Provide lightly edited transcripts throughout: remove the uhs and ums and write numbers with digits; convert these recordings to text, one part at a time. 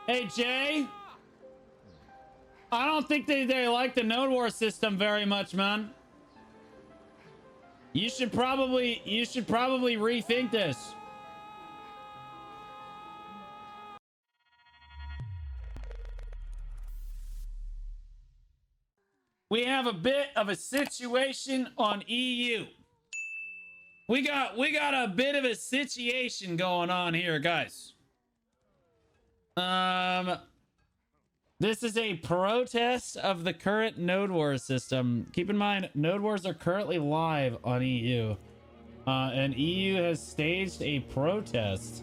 Hey, Jay. I don't think they like the Node War system very much, man. You should probably rethink this. We have a bit of a situation on EU. We got a bit of a situation going on here, guys. This is a protest of the current Node Wars system. Keep in mind, Node Wars are currently live on EU. And EU has staged a protest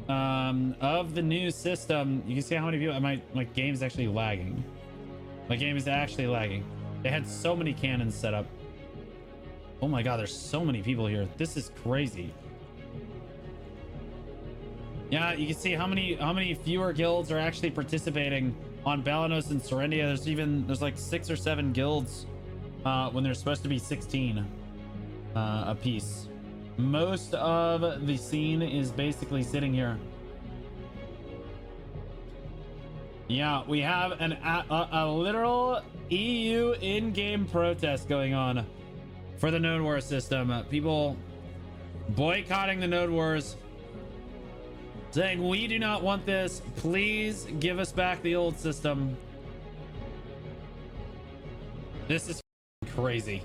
of the new system. You can see how many people. My game's actually lagging. My game is actually lagging. They had so many cannons set up. Oh my god, there's so many people here. This is crazy. Yeah, you can see how many fewer guilds are actually participating on Balanos and Serendia. There's like 6 or 7 guilds when there's supposed to be 16 a piece. Most of the scene is basically sitting here. Yeah, we have a literal EU in-game protest going on for the Node War system. People boycotting the Node Wars, saying we do not want this. Please give us back the old system. This is crazy.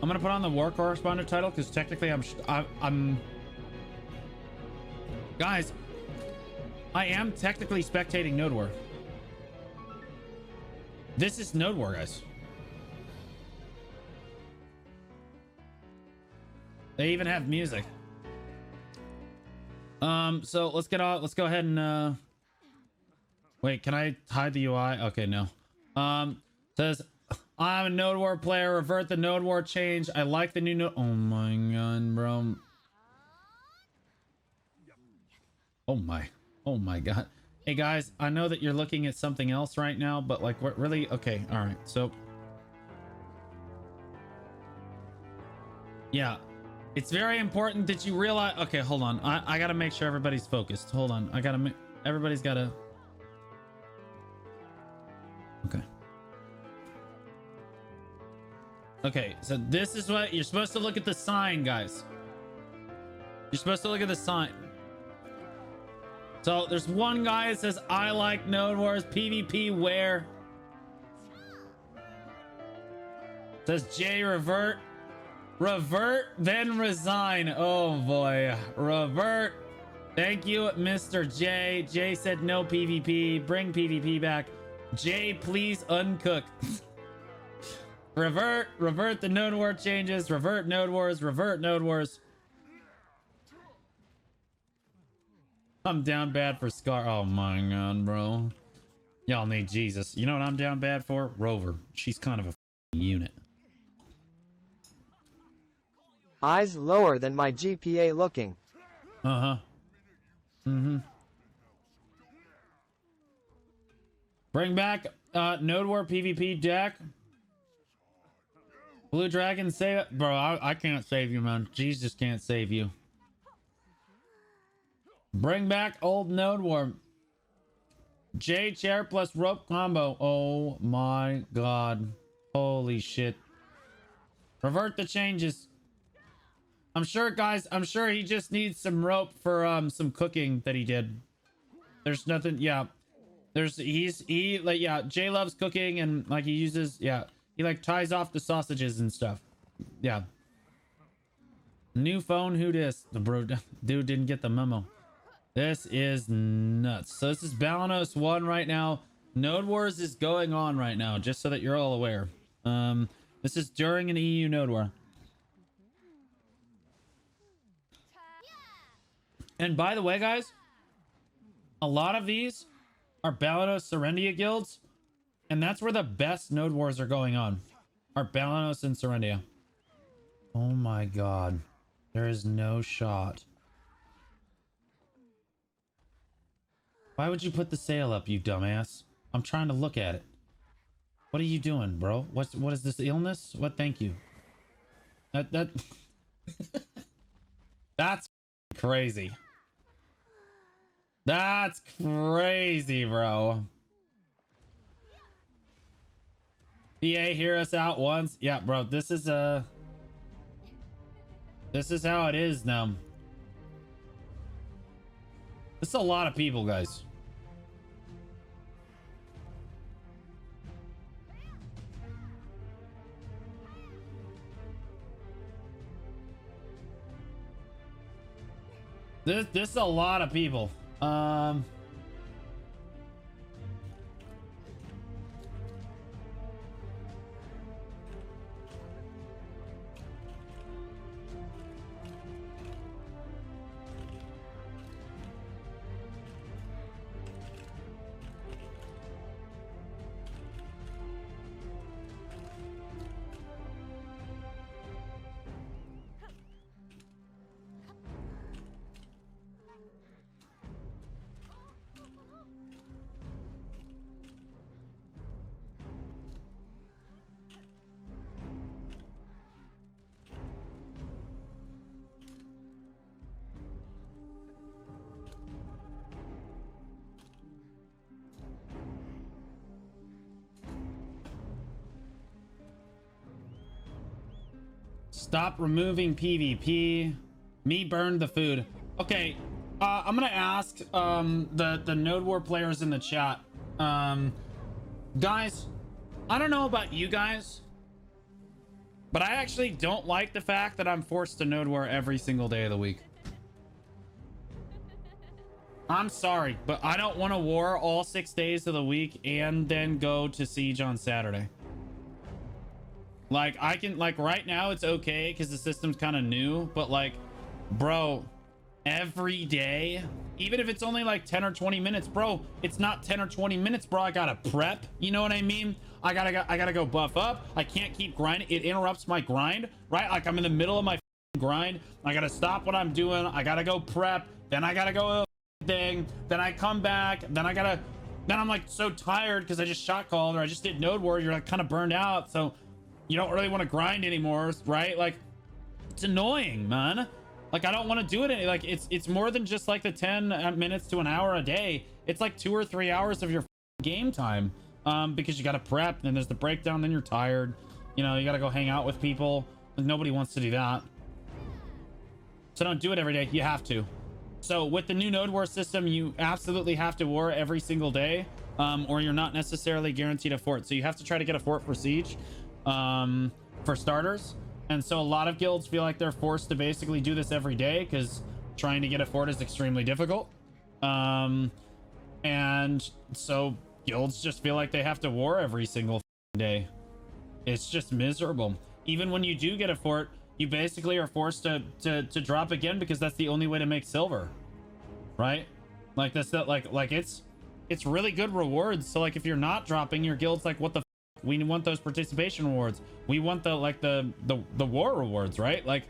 I'm gonna put on the war correspondent title because technically I'm guys, I am technically spectating Node War. This is Node War, guys. They even have music. So let's get on. Let's go ahead and wait, can I hide the UI? Okay, no. Says I'm a Node War player. Revert the Node War change. I like the new node. Oh my god, bro. Oh my god. Hey guys, I know that you're looking at something else right now, but like what really? Okay, all right. So yeah, it's very important that you realize. Okay, hold on. I gotta make sure everybody's focused. Hold on. I gotta make everybody's gotta. Okay. Okay, so this is what you're supposed to look at the sign, guys. You're supposed to look at the sign. So there's one guy that says, I like Node Wars PvP where? Says Jay revert. Revert, then resign. Oh boy. Revert. Thank you, Mr. J. Jay said no PvP. Bring PvP back. Jay, please uncook. Revert the Node War changes. Revert Node Wars. Revert Node Wars. I'm down bad for Scar. Oh my god, bro. Y'all need Jesus. You know what I'm down bad for? Rover. She's kind of a unit. Eyes lower than my GPA looking. Uh-huh. Mm-hmm. Bring back Node War PvP deck. Blue Dragon save it. Bro, I can't save you, man. Jesus can't save you. Bring back old Node War. J chair plus rope combo. Oh my god. Holy shit. Revert the changes. I'm sure, guys, I'm sure he just needs some rope for some cooking that he did. There's nothing, yeah. He like, yeah, Jay loves cooking and like he uses, yeah, he like ties off the sausages and stuff. Yeah. New phone, who dis? The bro dude didn't get the memo. This is nuts. So this is Balanos 1 right now. Node Wars is going on right now, just so that you're all aware. This is during an EU Node War. And by the way, guys, a lot of these are Balanos Serendia guilds, and that's where the best Node Wars are going on. Are Balanos and Serendia. Oh my god. There is no shot. Why would you put the sail up, you dumbass? I'm trying to look at it. What are you doing, bro? What is this illness? What? Thank you. That That's crazy. That's crazy, bro. EA, hear us out once. Yeah, bro, this is how it is now. This is a lot of people, guys. This is a lot of people. Stop removing PvP. Me burned the food. Okay, I'm gonna ask the Node War players in the chat. Guys, I don't know about you guys, but I actually don't like the fact that I'm forced to Node War every single day of the week. I'm sorry, but I don't want to war all 6 days of the week and then go to Siege on Saturday. Like, I can, like, right now it's okay because the system's kind of new, but like, bro, every day, even if it's only like 10 or 20 minutes, bro, it's not 10 or 20 minutes, bro. I gotta prep, you know what I mean? I gotta go buff up. I can't keep grinding. It interrupts my grind, right? Like, I'm in the middle of my grind. I gotta stop what I'm doing. I gotta go prep. Then I gotta go thing. Then I come back. Then I'm like so tired because I just shot called or I just did Node War. You're like kind of burned out, so you don't really want to grind anymore, right? Like, it's annoying, man. Like, I don't want to do it. Like, it's more than just like the 10 minutes to an hour a day. It's like 2 or 3 hours of your game time, because you got to prep, and there's the breakdown, then you're tired. You know, you got to go hang out with people. Nobody wants to do that. So don't do it every day. You have to. So with the new Node War system, you absolutely have to war every single day, or you're not necessarily guaranteed a fort. So you have to try to get a fort for Siege, for starters. And so a lot of guilds feel like they're forced to basically do this every day because trying to get a fort is extremely difficult. And so guilds just feel like they have to war every single day. It's just miserable. Even when you do get a fort, you basically are forced to drop again because that's the only way to make silver, right? Like that's like it's really good rewards. So like if you're not dropping, your guild's like, what the we want those participation rewards. We want the war rewards, right? Like,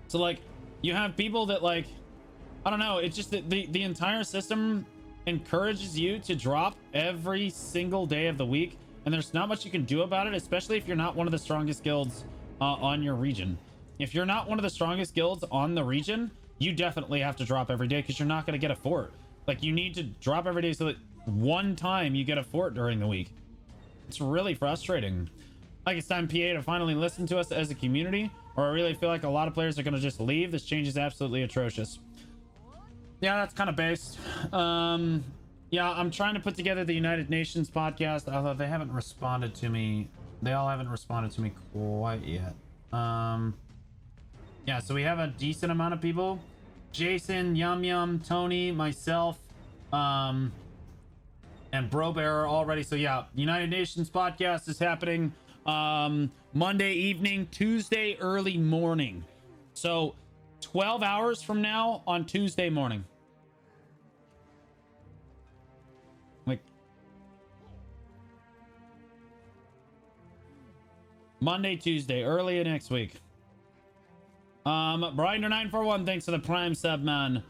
so like you have people that like, I don't know. It's just that the entire system encourages you to drop every single day of the week. And there's not much you can do about it, especially if you're not one of the strongest guilds on your region. If you're not one of the strongest guilds on the region, you definitely have to drop every day because you're not going to get a fort. Like, you need to drop every day so that one time you get a fort during the week. It's really frustrating. Like, it's time, PA, to finally listen to us as a community, or I really feel like a lot of players are going to just leave. This change is absolutely atrocious. Yeah, that's kind of based. Yeah, I'm trying to put together the United Nations podcast, although they haven't responded to me. They all haven't responded to me quite yet. Yeah, so we have a decent amount of people. Jason, Yum Yum, Tony, myself, and Bro Bear are all ready. So yeah, United Nations podcast is happening Monday evening, Tuesday early morning. So 12 hours from now on Tuesday morning. Like, Monday, Tuesday, early next week. Brinder941, thanks for the Prime sub, man.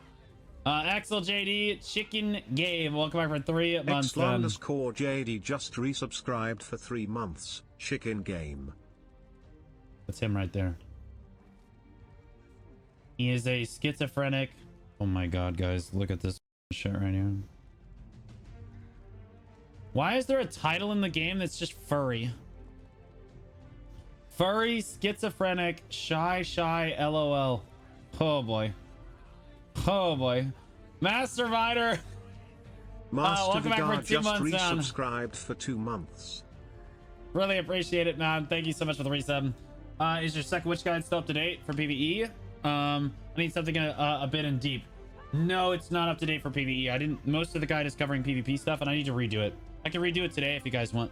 Axel JD, Chicken Game, welcome back for 3 months. X_JD just resubscribed for 3 months. Chicken Game. That's him right there. He is a schizophrenic. Oh my god, guys, look at this shit right here. Why is there a title in the game that's just furry? Furry, schizophrenic, shy, LOL. Oh boy. Oh boy. Master Rider. Master welcome back for Vidar 2 just months, man. resubscribed for 2 months. Really appreciate it, man. Thank you so much for the resub. Is your second witch guide still up to date for PvE? I need something a bit in deep. No, it's not up to date for PvE. I didn't. Most of the guide is covering PvP stuff, and I need to redo it. I can redo it today if you guys want.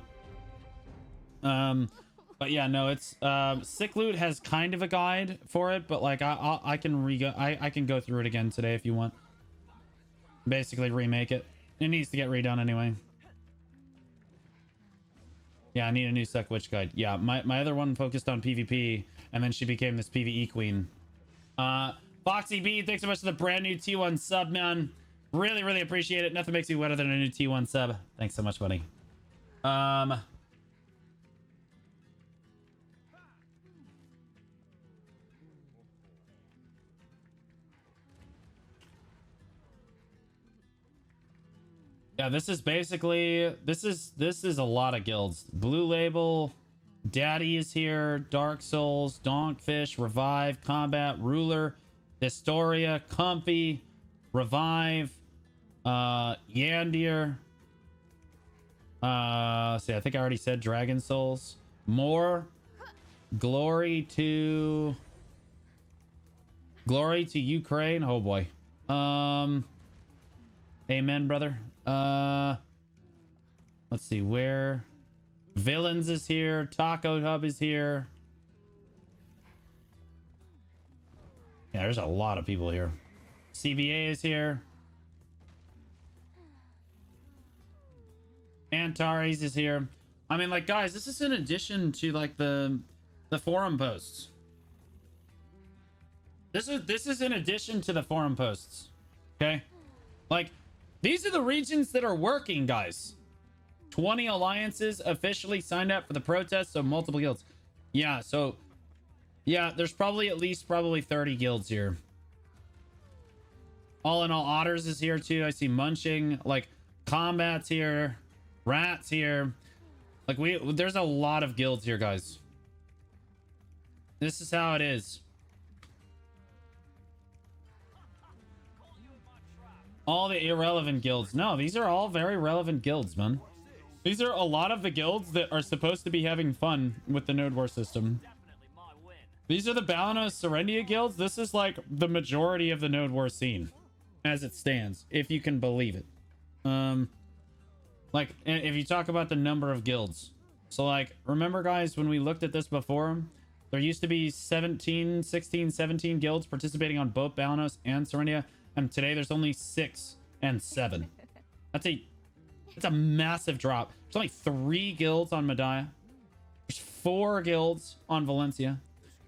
But yeah, no, it's Sick Loot has kind of a guide for it, but like I can go through it again today if you want. Basically remake it. It needs to get redone anyway. Yeah, I need a new Suck Witch guide. Yeah, my other one focused on PvP, and then she became this PvE queen. Foxy B, thanks so much for the brand new T1 sub, man. Really appreciate it. Nothing makes me wetter than a new T1 sub. Thanks so much, buddy. Yeah, this is basically this is a lot of guilds. Blue Label, Daddy is here, Dark Souls, Donkfish, Revive, Combat, Ruler, Historia, Comfy, Revive, Yandir. See, I think I already said Dragon Souls. More glory to Ukraine. Oh boy. Amen, brother. Let's see where Villains is here. Taco Hub is here. Yeah, there's a lot of people here. CVA is here. Antares is here. I mean, like, guys, this is in addition to like the forum posts. This is in addition to the forum posts. Okay, like these are the regions that are working, guys. 20 alliances officially signed up for the protest, so multiple guilds. Yeah, so yeah, there's probably at least 30 guilds here. All in all, Otters is here too. I see Munching, like Combat's here, Rats here. Like there's a lot of guilds here, guys. This is how it is. All the irrelevant guilds. No, these are all very relevant guilds, man. These are a lot of the guilds that are supposed to be having fun with the node war system. These are the Balanos Serendia guilds. This is like the majority of the node war scene as it stands, if you can believe it. Like if you talk about the number of guilds. So like, remember guys, when we looked at this before, there used to be 16, 17 guilds participating on both Balanos and Serendia. And today there's only 6 and 7. That's a massive drop. There's only 3 guilds on Medaya. There's 4 guilds on Valencia,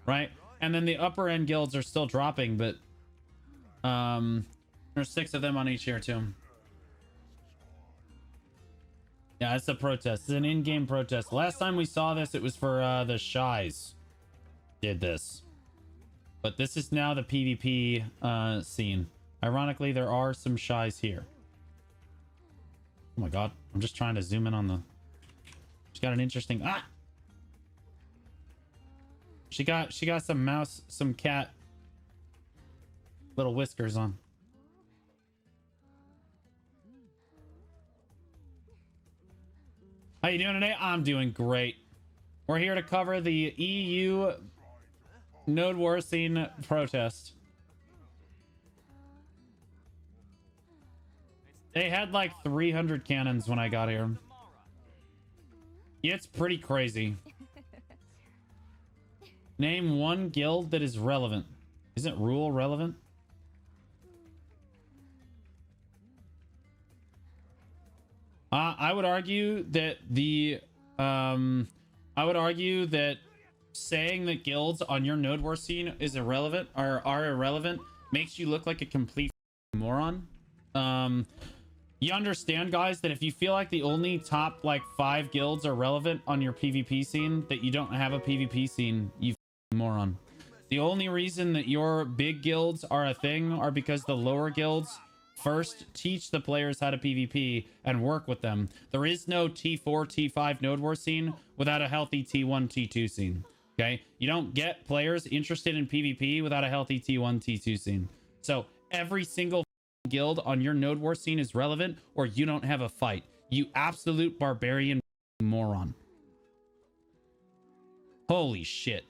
right? And then the upper end guilds are still dropping, but there's 6 of them on each here too. Yeah, it's a protest. It's an in-game protest. Last time we saw this, it was for the Shies did this. But this is now the PvP scene. Ironically, there are some Shies here. Oh my god, I'm just trying to zoom in on the... She's got an interesting... Ah! She got some mouse, some cat little whiskers on. How you doing today? I'm doing great. We're here to cover the EU node war scene protest. They had like 300 cannons when I got here. Yeah, it's pretty crazy. Name one guild that is relevant. Isn't Rule relevant? I would argue that saying that guilds on your node war scene is irrelevant or are irrelevant makes you look like a complete moron. You understand, guys, that if you feel like the only top like 5 guilds are relevant on your PvP scene, that you don't have a PvP scene, you moron. The only reason that your big guilds are a thing are because the lower guilds first teach the players how to PvP and work with them. There is no T4, T5 node war scene without a healthy T1, T2 scene. Okay? You don't get players interested in PvP without a healthy T1, T2 scene. So every single guild on your node war scene is relevant, or you don't have a fight. You absolute barbarian moron. Holy shit.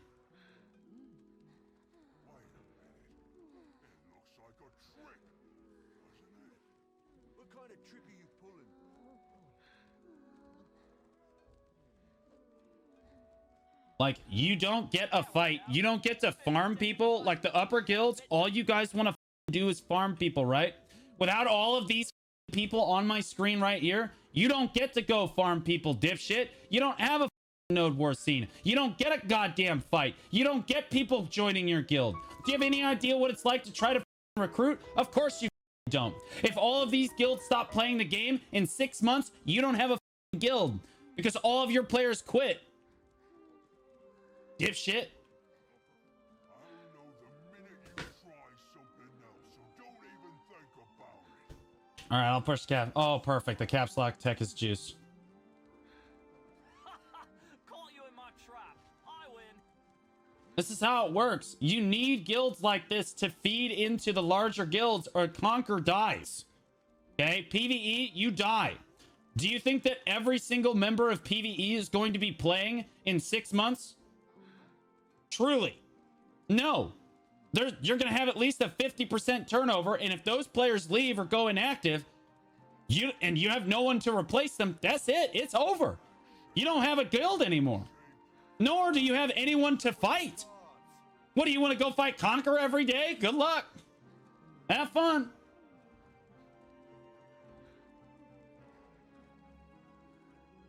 Like, you don't get a fight. You don't get to farm people. Like, the upper guilds, all you guys want to do is farm people, right? Without all of these people on my screen right here, you don't get to go farm people, dipshit. You don't have a node war scene. You don't get a goddamn fight. You don't get people joining your guild. Do you have any idea what it's like to try to recruit? Of course you don't. If all of these guilds stop playing the game in 6 months, you don't have a guild because all of your players quit. Dipshit. All right, I'll push cap. Oh, perfect. The caps lock tech is juice. Caught you in my trap. I win. This is how it works. You need guilds like this to feed into the larger guilds, or Conquer dies. Okay, PvE, you die. Do you think that every single member of PvE is going to be playing in 6 months? Truly, no. You're going to have at least a 50% turnover, and if those players leave or go inactive, you have no one to replace them, that's it. It's over. You don't have a guild anymore. Nor do you have anyone to fight. What, do you want to go fight Conquer every day? Good luck. Have fun.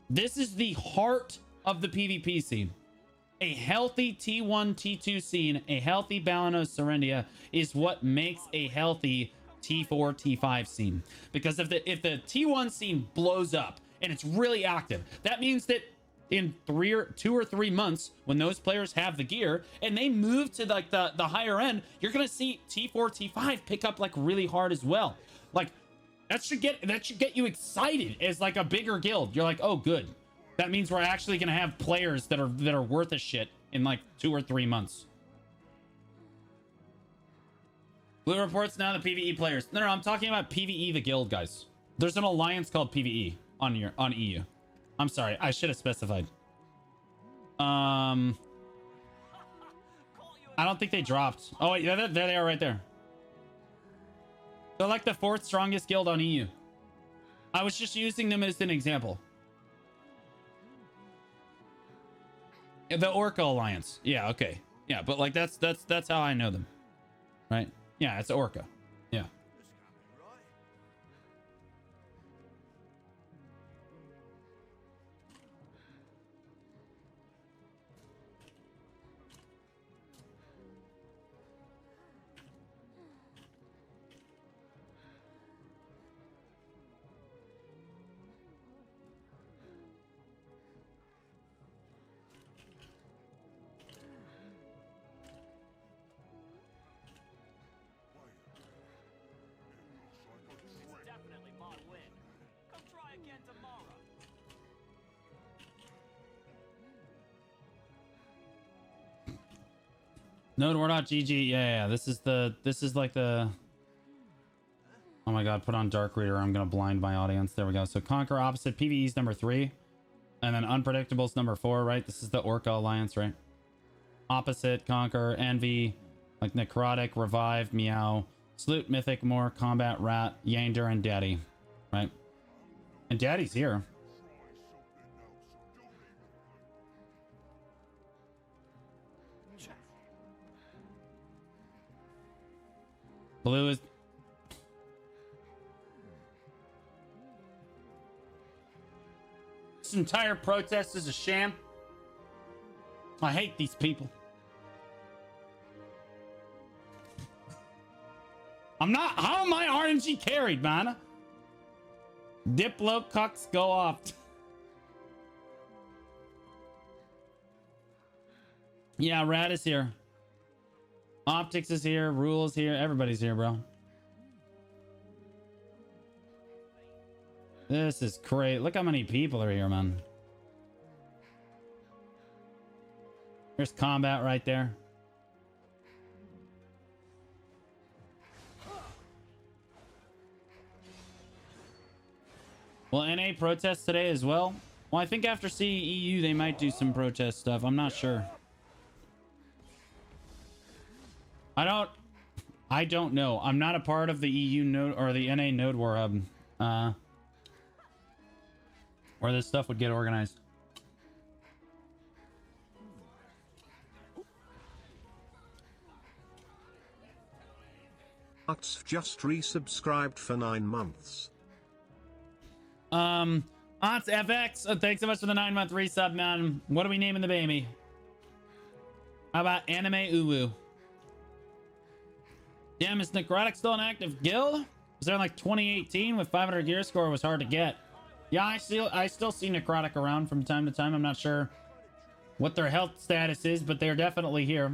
This is the heart of the PvP scene. A healthy T1, T2 scene, a healthy Balanos Serendia is what makes a healthy T4, T5 scene. Because if the T1 scene blows up and it's really active, that means that in 2 or 3 months, when those players have the gear and they move to like the higher end, you're gonna see T4, T5 pick up like really hard as well. Like that should get you excited as like a bigger guild. You're like, oh, good. That means we're actually going to have players that are worth a shit in like 2 or 3 months. Blue reports now the PvE players. No, I'm talking about PvE the guild, guys. There's an alliance called PvE on EU. I'm sorry, I should have specified. I don't think they dropped. Oh wait, yeah, there they are right there. They're like the 4th strongest guild on EU. I was just using them as an example. The Orca Alliance. Yeah, okay. Yeah, but like that's how I know them. Right? Yeah, it's Orca. Yeah. No, we're not GG. Yeah. This is like the. Oh my god, put on Dark Reader. I'm gonna blind my audience. There we go. So Conquer opposite PvE's number 3. And then Unpredictable's number 4, right? This is the Orca Alliance, right? Opposite, Conquer, Envy, like Necrotic, Revive, Meow, Salute, Mythic, More, Combat, Rat, Yander, and Daddy, right? And Daddy's here. Blue is... This entire protest is a sham. I hate these people. How am I RNG carried, man? Diplo cucks go off. Yeah, Rat is here. Optics is here. Rules here. Everybody's here, bro. This is great. Look how many people are here, man. There's combat right there. Will NA protest today as well? Well, I think after CEU they might do some protest stuff. I'm not sure. I don't know. I'm not a part of the EU node or the NA node war hub. Where this stuff would get organized. Arts just resubscribed for 9 months. Ants FX, thanks so much for the 9-month resub, man. What are we naming the baby? How about Anime Uwu? Damn, is Necrotic still an active guild? Was there in like 2018 with 500 gear score was hard to get. Yeah, I still see Necrotic around from time to time. I'm not sure what their health status is, but they're definitely here.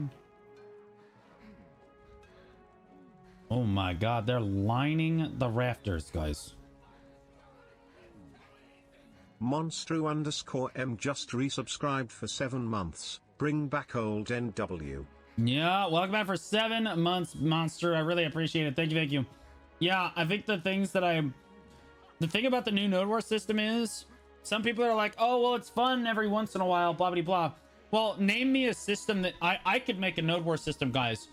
Oh my god, they're lining the rafters, guys. Monstru_M just resubscribed for 7 months. Bring back old NW. Yeah, welcome back for 7 months, Monster. I really appreciate it. Thank you, thank you. Yeah, I think the thing about the new Node War system is some people are like, oh, well, it's fun every once in a while, blah, blah, blah. Well, name me a system that I could make a Node War system, guys,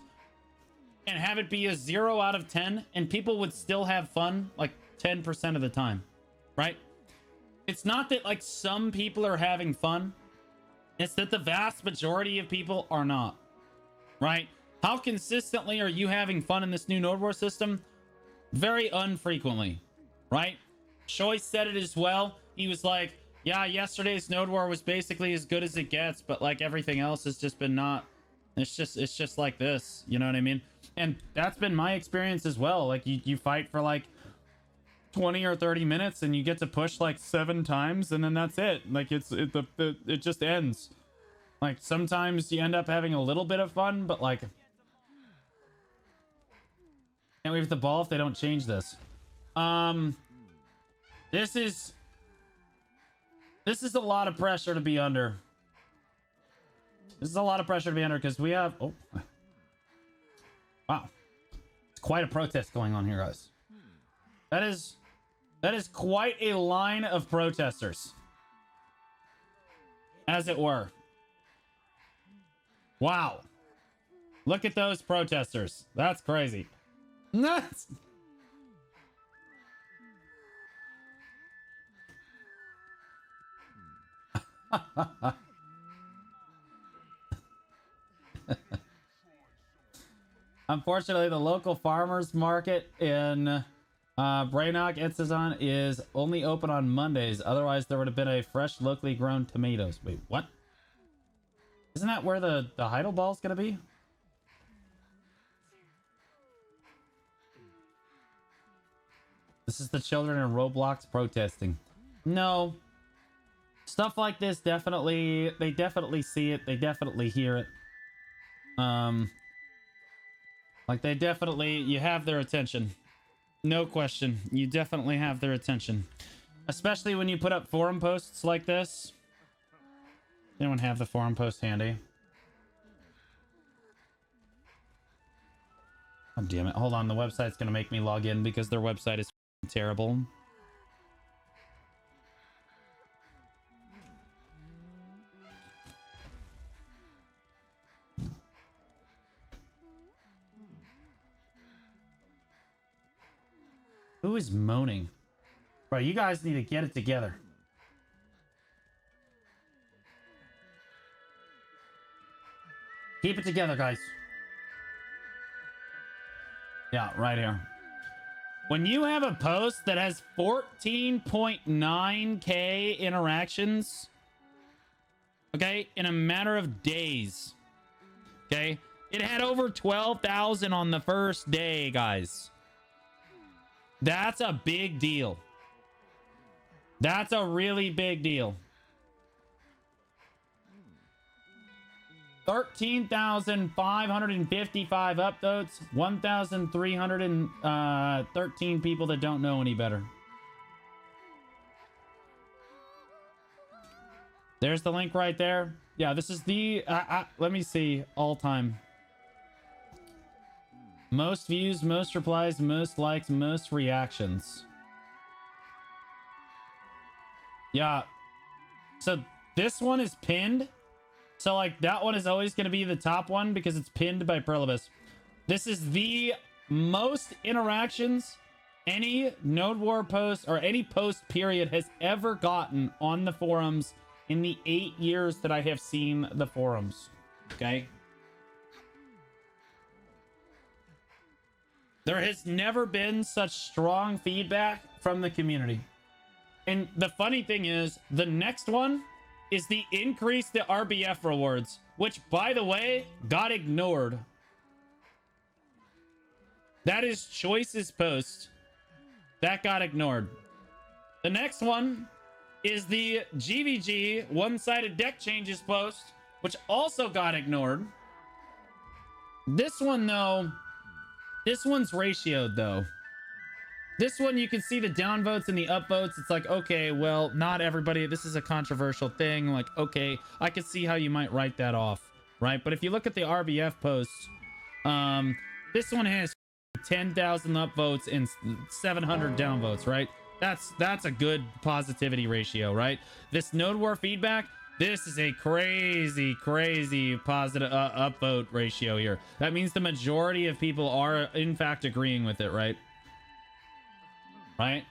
and have it be a 0 out of 10, and people would still have fun like 10% of the time, right? It's not that like some people are having fun. It's that the vast majority of people are not, right? How consistently are you having fun in this new Node War system? Very infrequently, right? Choi said it as well. He was like, yeah, yesterday's Node War was basically as good as it gets, but like everything else has just been not. It's just like this, you know what I mean? And that's been my experience as well. Like you fight for like 20 or 30 minutes and you get to push like 7 times and then that's it. Like it just ends. Like sometimes you end up having a little bit of fun, but like can't wave the ball if they don't change this. This is a lot of pressure to be under. This is a lot of pressure to be under because we have, oh wow, it's quite a protest going on here, guys. That is quite a line of protesters, as it were. Wow, look at those protesters. That's crazy. Nuts. Unfortunately, the local farmers market in Brainock, Itzazan is only open on Mondays. Otherwise, there would have been a fresh, locally grown tomatoes. Wait, what? Isn't that where the Heidel ball's gonna be? This is the children in Roblox protesting. No. Stuff like this definitely, they definitely see it. They definitely hear it. Like they definitely, you have their attention. No question. You definitely have their attention. Especially when you put up forum posts like this. Anyone have the forum post handy? Oh, damn it. Hold on. The website's going to make me log in because their website is terrible. Who is moaning? Bro, you guys need to get it together. Keep it together, guys. Yeah, right here. When you have a post that has 14.9k interactions, okay, in a matter of days, okay, it had over 12,000 on the first day, guys. That's a big deal. That's a really big deal. 13,555 upvotes, 1,313 people that don't know any better. There's the link right there. Yeah, this is the let me see, all time. Most views, most replies, most likes, most reactions. Yeah. So this one is pinned. So like that one is always going to be the top one because it's pinned by Perlibus. This is the most interactions any Node War post or any post period has ever gotten on the forums in the 8 years that I have seen the forums. Okay. There has never been such strong feedback from the community. And the funny thing is, the next one is the increase the RBF rewards, which, by the way, got ignored. That is Choice's post. That got ignored. The next one is the GVG one-sided deck changes post, which also got ignored. This one, though... This one's ratioed, though. This one, you can see the downvotes and the upvotes. It's like, okay, well, not everybody. This is a controversial thing. Like, okay, I can see how you might write that off, right? But if you look at the RBF post, this one has 10,000 upvotes and 700 downvotes, right? That's a good positivity ratio, right? This Node War feedback, this is a crazy positive upvote ratio here. That means the majority of people are in fact agreeing with it, right? Right?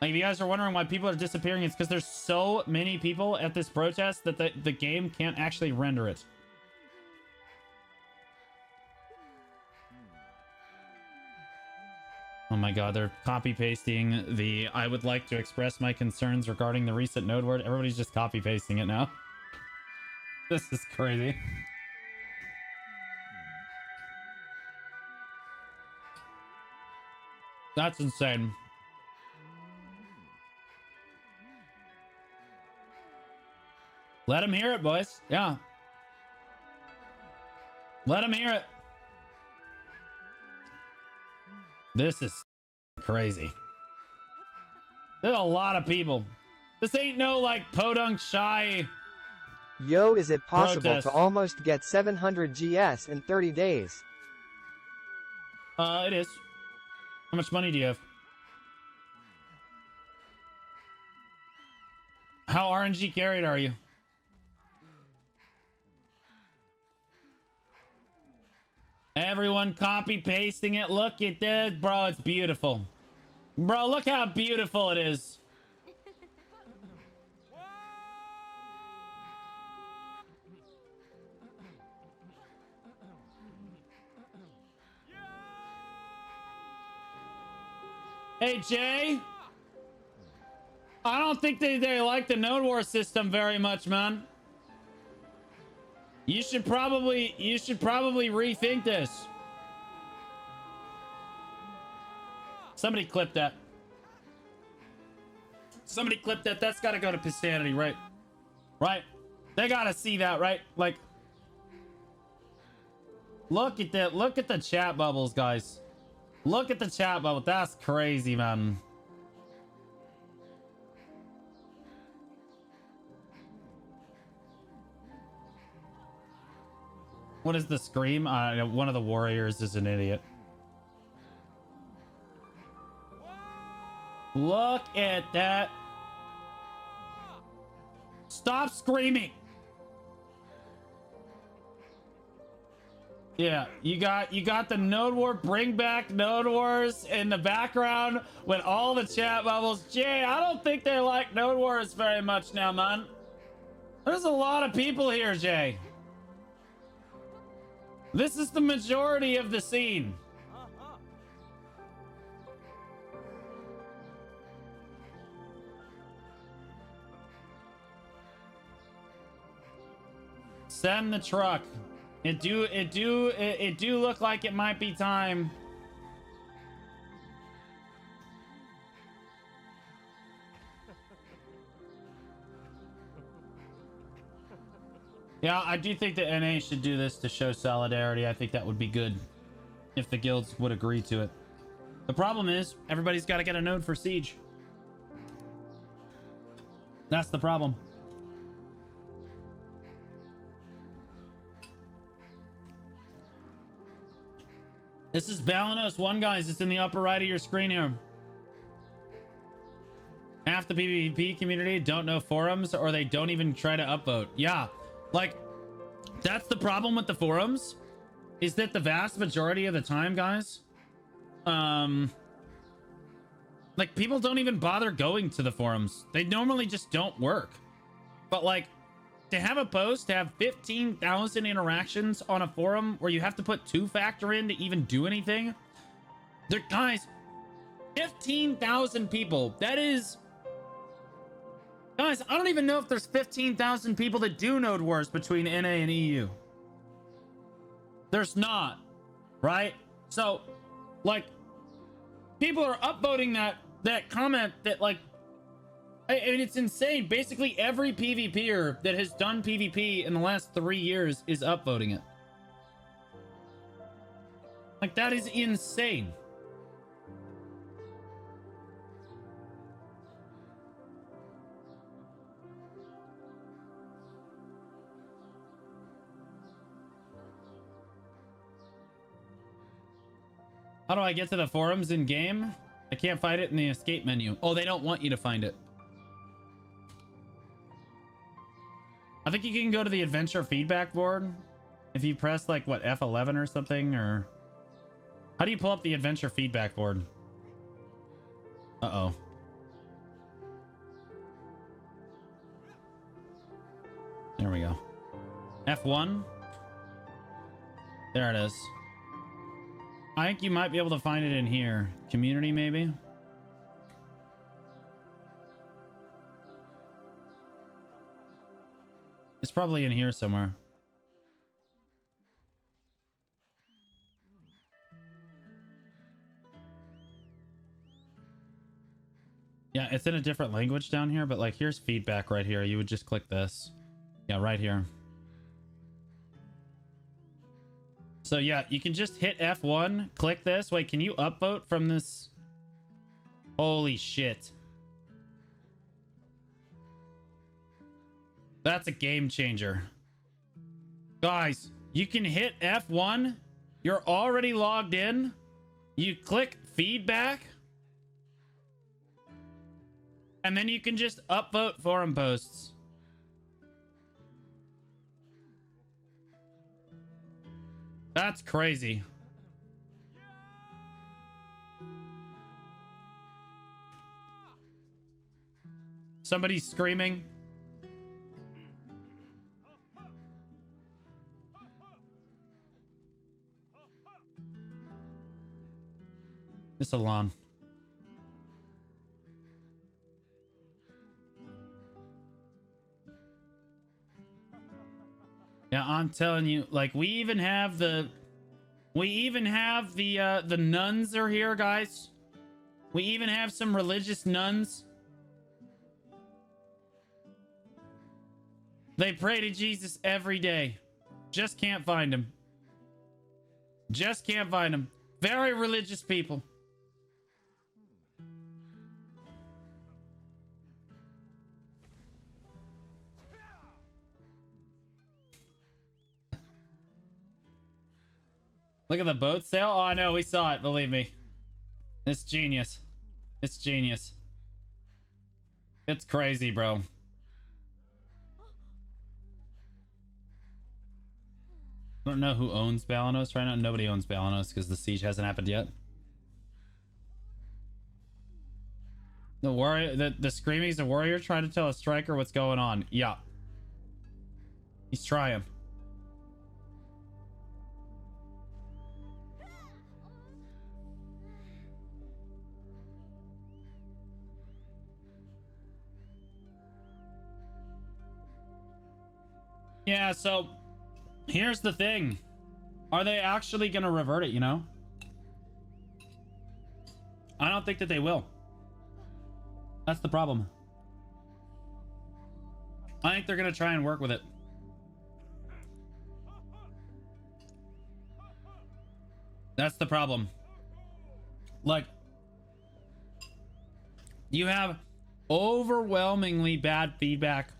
Like, if you guys are wondering why people are disappearing, it's because there's so many people at this protest that the game can't actually render it. Oh my god, they're copy-pasting the I would like to express my concerns regarding the recent node word. Everybody's just copy-pasting it now. This is crazy. That's insane. Let them hear it, boys. Yeah. Let them hear it. This is crazy. There's a lot of people. This ain't no like podunk shy. Yo, is it possible protest. to almost get 700 GS in 30 days? It is. How much money do you have? How RNG carried are you? Everyone copy pasting it. Look at this, bro. It's beautiful. Bro, look how beautiful it is. Hey, Jay. I don't think they like the Node War system very much, man. You should probably rethink this. Somebody clip that. Somebody clip that. That's got to go to Pistanity, right? Right. They got to see that, right? Like, look at that. Look at the chat bubbles, guys. Look at the chat bubble. That's crazy, man. What is the scream? One of the warriors is an idiot. Look at that. Stop screaming. Yeah, you got the Node War, bring back Node Wars in the background with all the chat bubbles. Jay, I don't think they like Node Wars very much now, man. There's a lot of people here, Jay. This is the majority of the scene. Send the truck. It do look like it might be time. Yeah, I do think that NA should do this to show solidarity. I think that would be good if the guilds would agree to it. The problem is everybody's got to get a node for Siege. That's the problem. This is Balanos 1, guys. It's in the upper right of your screen here. Half the PvP community don't know forums, or they don't even try to upvote. Yeah, like, that's the problem with the forums, is that the vast majority of the time, guys, like, people don't even bother going to the forums. They normally just don't work. But, like, to have a post to have 15,000 interactions on a forum where you have to put two-factor in to even do anything, guys, 15,000 people, that is... Guys, I don't even know if there's 15,000 people that do Node Wars between NA and EU. There's not, right? So, like, people are upvoting that comment that, like, I mean, it's insane. Basically, every PvPer that has done PvP in the last 3 years is upvoting it. Like, that is insane. How do I get to the forums in game? I can't find it in the escape menu. Oh, they don't want you to find it. I think you can go to the adventure feedback board if you press, like, what, F11 or something, or... How do you pull up the adventure feedback board? Uh-oh. There we go. F1. There it is. I think you might be able to find it in here. Community, maybe? It's probably in here somewhere. Yeah, it's in a different language down here, but, like, here's feedback right here. You would just click this. Yeah, right here. So yeah, you can just hit F1, click this. Wait, can you upvote from this? Holy shit. That's a game changer. Guys, you can hit F1. You're already logged in. You click feedback. And then you can just upvote forum posts. That's crazy. Somebody's screaming. It's Alon. Yeah, I'm telling you, like, we even have the nuns are here, guys. We even have some religious nuns. They pray to Jesus every day. Just can't find him. Just can't find him. Very religious people. Look at the boat sail. Oh, I know. We saw it. Believe me. It's genius. It's genius. It's crazy, bro. I don't know who owns Balanos right now. Nobody owns Balanos because the siege hasn't happened yet. The warrior, the screaming is a warrior trying to tell a striker what's going on. Yeah. He's trying. Yeah, so here's the thing. Are they actually going to revert it, you know? I don't think that they will. That's the problem. I think they're going to try and work with it. That's the problem. Like, you have overwhelmingly bad feedback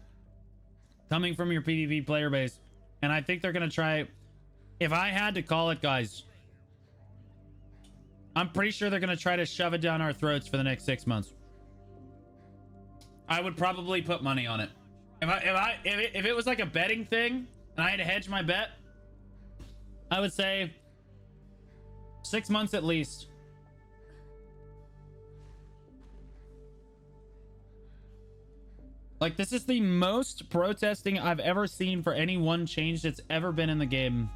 coming from your PvP player base. And I think they're going to try... If I had to call it, guys, I'm pretty sure they're going to try to shove it down our throats for the next 6 months. I would probably put money on it. If it was like a betting thing and I had to hedge my bet, I would say 6 months at least. Like, this is the most protesting I've ever seen for any one change that's ever been in the game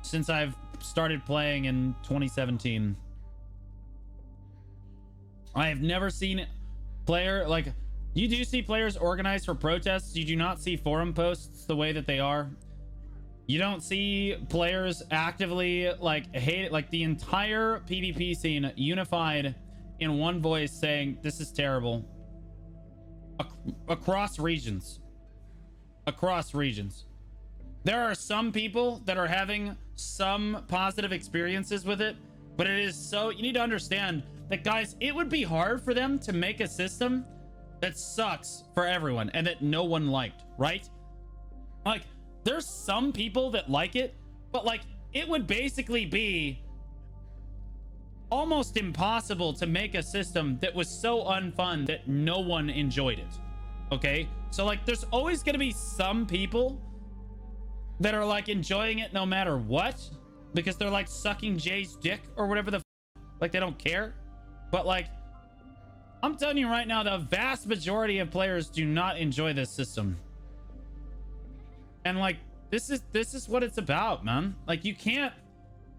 since I've started playing in 2017. I have never seen player, like, you do see players organized for protests. You do not see forum posts the way that they are. You don't see players actively, like, hate it. Like, the entire PvP scene unified in one voice saying, this is terrible. Across regions. There are some people that are having some positive experiences with it, but it is so... You need to understand that, guys, it would be hard for them to make a system that sucks for everyone and that no one liked, right? Like, there's some people that like it, but, like, it would basically be almost impossible to make a system that was so unfun that no one enjoyed it. Okay, so, like, there's always gonna be some people that are, like, enjoying it no matter what, because they're, like, sucking Jay's dick or whatever the like, they don't care. But, like, I'm telling you right now, the vast majority of players do not enjoy this system. And, like, this is what it's about, man. Like, you can't...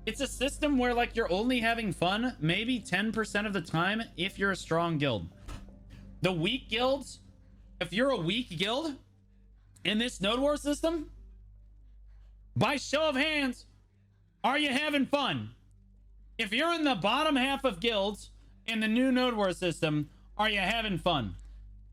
It's a system where, like, you're only having fun maybe 10% of the time if you're a strong guild. The weak guilds, if you're a weak guild in this Node War system, by show of hands, are you having fun? If you're in the bottom half of guilds in the new Node War system, are you having fun?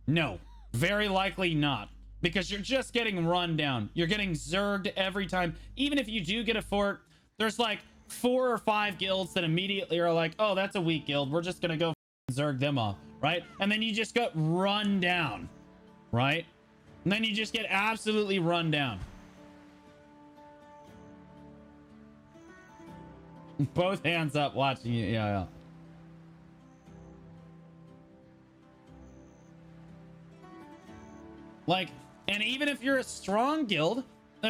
No, very likely not, because you're just getting run down. You're getting zerged every time. Even if you do get a fort, there's like 4 or 5 guilds that immediately are like, oh, that's a weak guild, we're just gonna go zerg them off, right? And then you just get run down, right? And then you just get absolutely run down. Both hands up watching you. Yeah. Like, and even if you're a strong guild,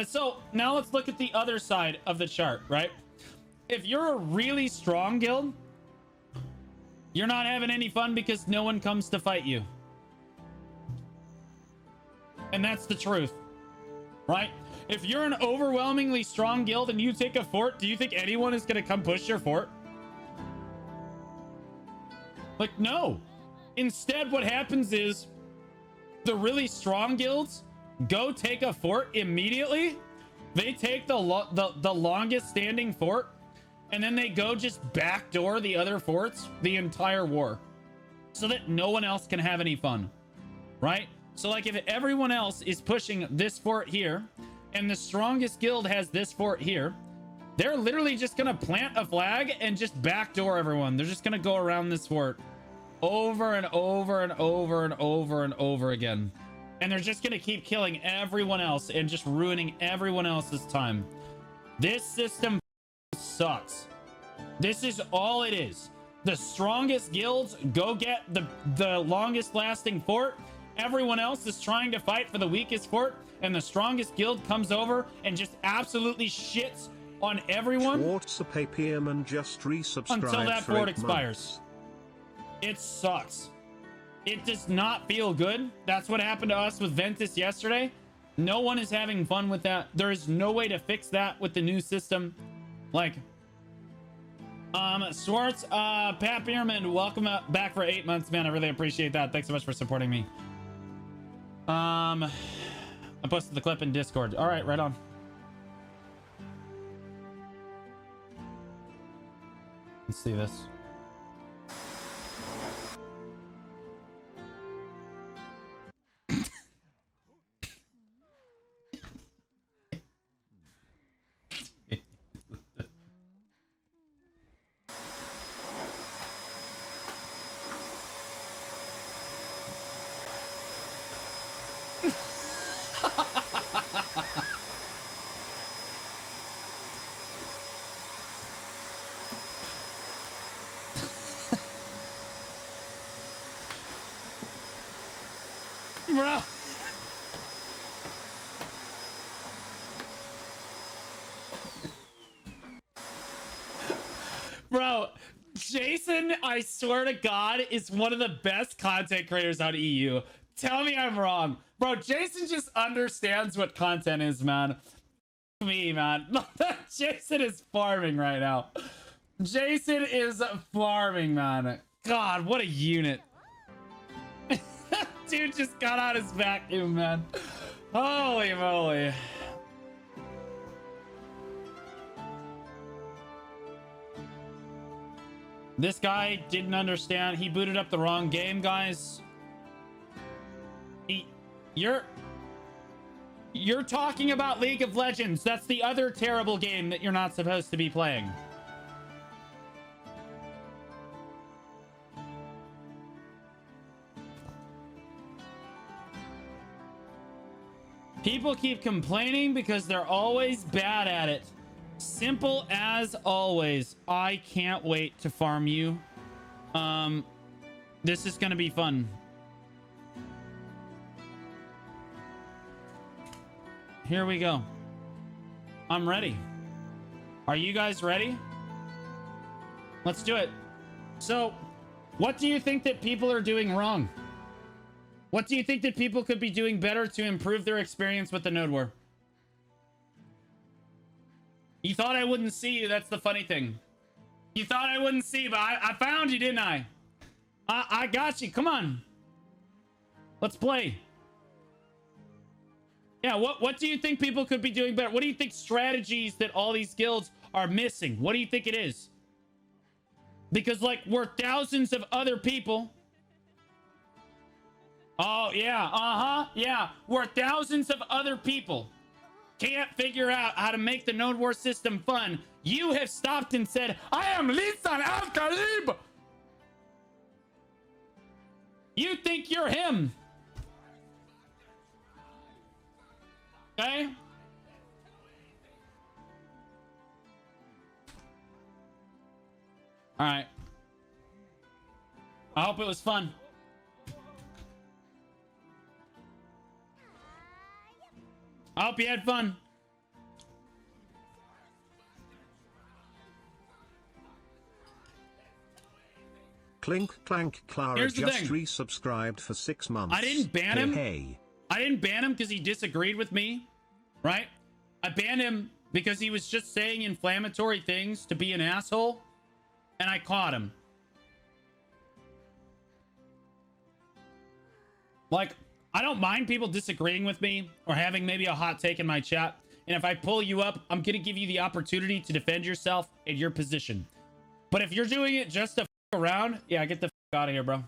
so now let's look at the other side of the chart, right? If you're a really strong guild, you're not having any fun because no one comes to fight you. And that's the truth, right? If you're an overwhelmingly strong guild and you take a fort, do you think anyone is going to come push your fort? Like, no. Instead, what happens is the really strong guilds go take a fort immediately. They take the longest standing fort, and then they go just backdoor the other forts the entire war so that no one else can have any fun, right? So, like, if everyone else is pushing this fort here and the strongest guild has this fort here, they're literally just gonna plant a flag and just backdoor everyone. They're just gonna go around this fort over and over and over and over and over again, and they're just gonna keep killing everyone else and just ruining everyone else's time. This system sucks. This is all it is. The strongest guilds go get the longest lasting fort. Everyone else is trying to fight for the weakest fort, and the strongest guild comes over and just absolutely shits on everyone and just until that fort expires. It sucks. It does not feel good. That's what happened to us with Ventus yesterday. No one is having fun with that. There is no way to fix that with the new system. Like, Swartz, Pat Bierman, welcome back for 8 months, man. I really appreciate that. Thanks so much for supporting me. I posted the clip in Discord. All right, right on. Let's see this. Bro. Bro, Jason, I swear to God, is one of the best content creators on EU. Tell me I'm wrong. Bro, Jason just understands what content is, man. Me, man. Jason is farming right now. Jason is farming, man. God, what a unit. Dude just got out his vacuum, man. Holy moly. This guy didn't understand. He booted up the wrong game, guys. You're talking about League of Legends. That's the other terrible game that you're not supposed to be playing. People keep complaining because they're always bad at it. Simple as always. I can't wait to farm you. This is gonna be fun. Here we go. I'm ready. Are you guys ready? Let's do it. So, what do you think that people are doing wrong? What do you think that people could be doing better to improve their experience with the Node War? You thought I wouldn't see you. That's the funny thing. You thought I wouldn't see, but I found you, didn't I? I got you. Come on. Let's play. Yeah, what do you think people could be doing better? What do you think strategies that all these guilds are missing? What do you think it is? Because, like, we're thousands of other people. Oh, yeah. Yeah. We're thousands of other people. Can't figure out how to make the Node War system fun. You have stopped and said, I am Lisan Al-Khalib. You think you're him. Okay? All right. I hope it was fun. I hope you had fun. Clink clank Clara Here's the just thing. resubscribed for 6 months. I didn't ban him. Hey. I didn't ban him because he disagreed with me, right? I banned him because he was just saying inflammatory things to be an asshole, and I caught him. Like, I don't mind people disagreeing with me or having maybe a hot take in my chat. And if I pull you up, I'm going to give you the opportunity to defend yourself in your position. But if you're doing it just to f around, yeah, get the f out of here, bro.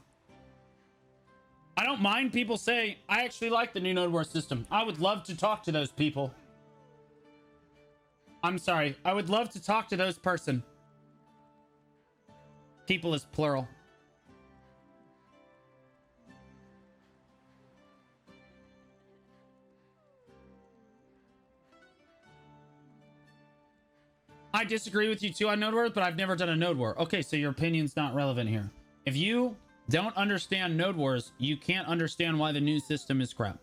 I don't mind people saying, I actually like the new Node War system. I would love to talk to those people. I'm sorry. I would love to talk to those person. People is plural. I disagree with you too on Node War, but I've never done a Node War. Okay, so your opinion's not relevant here. If you don't understand Node Wars, you can't understand why the new system is crap.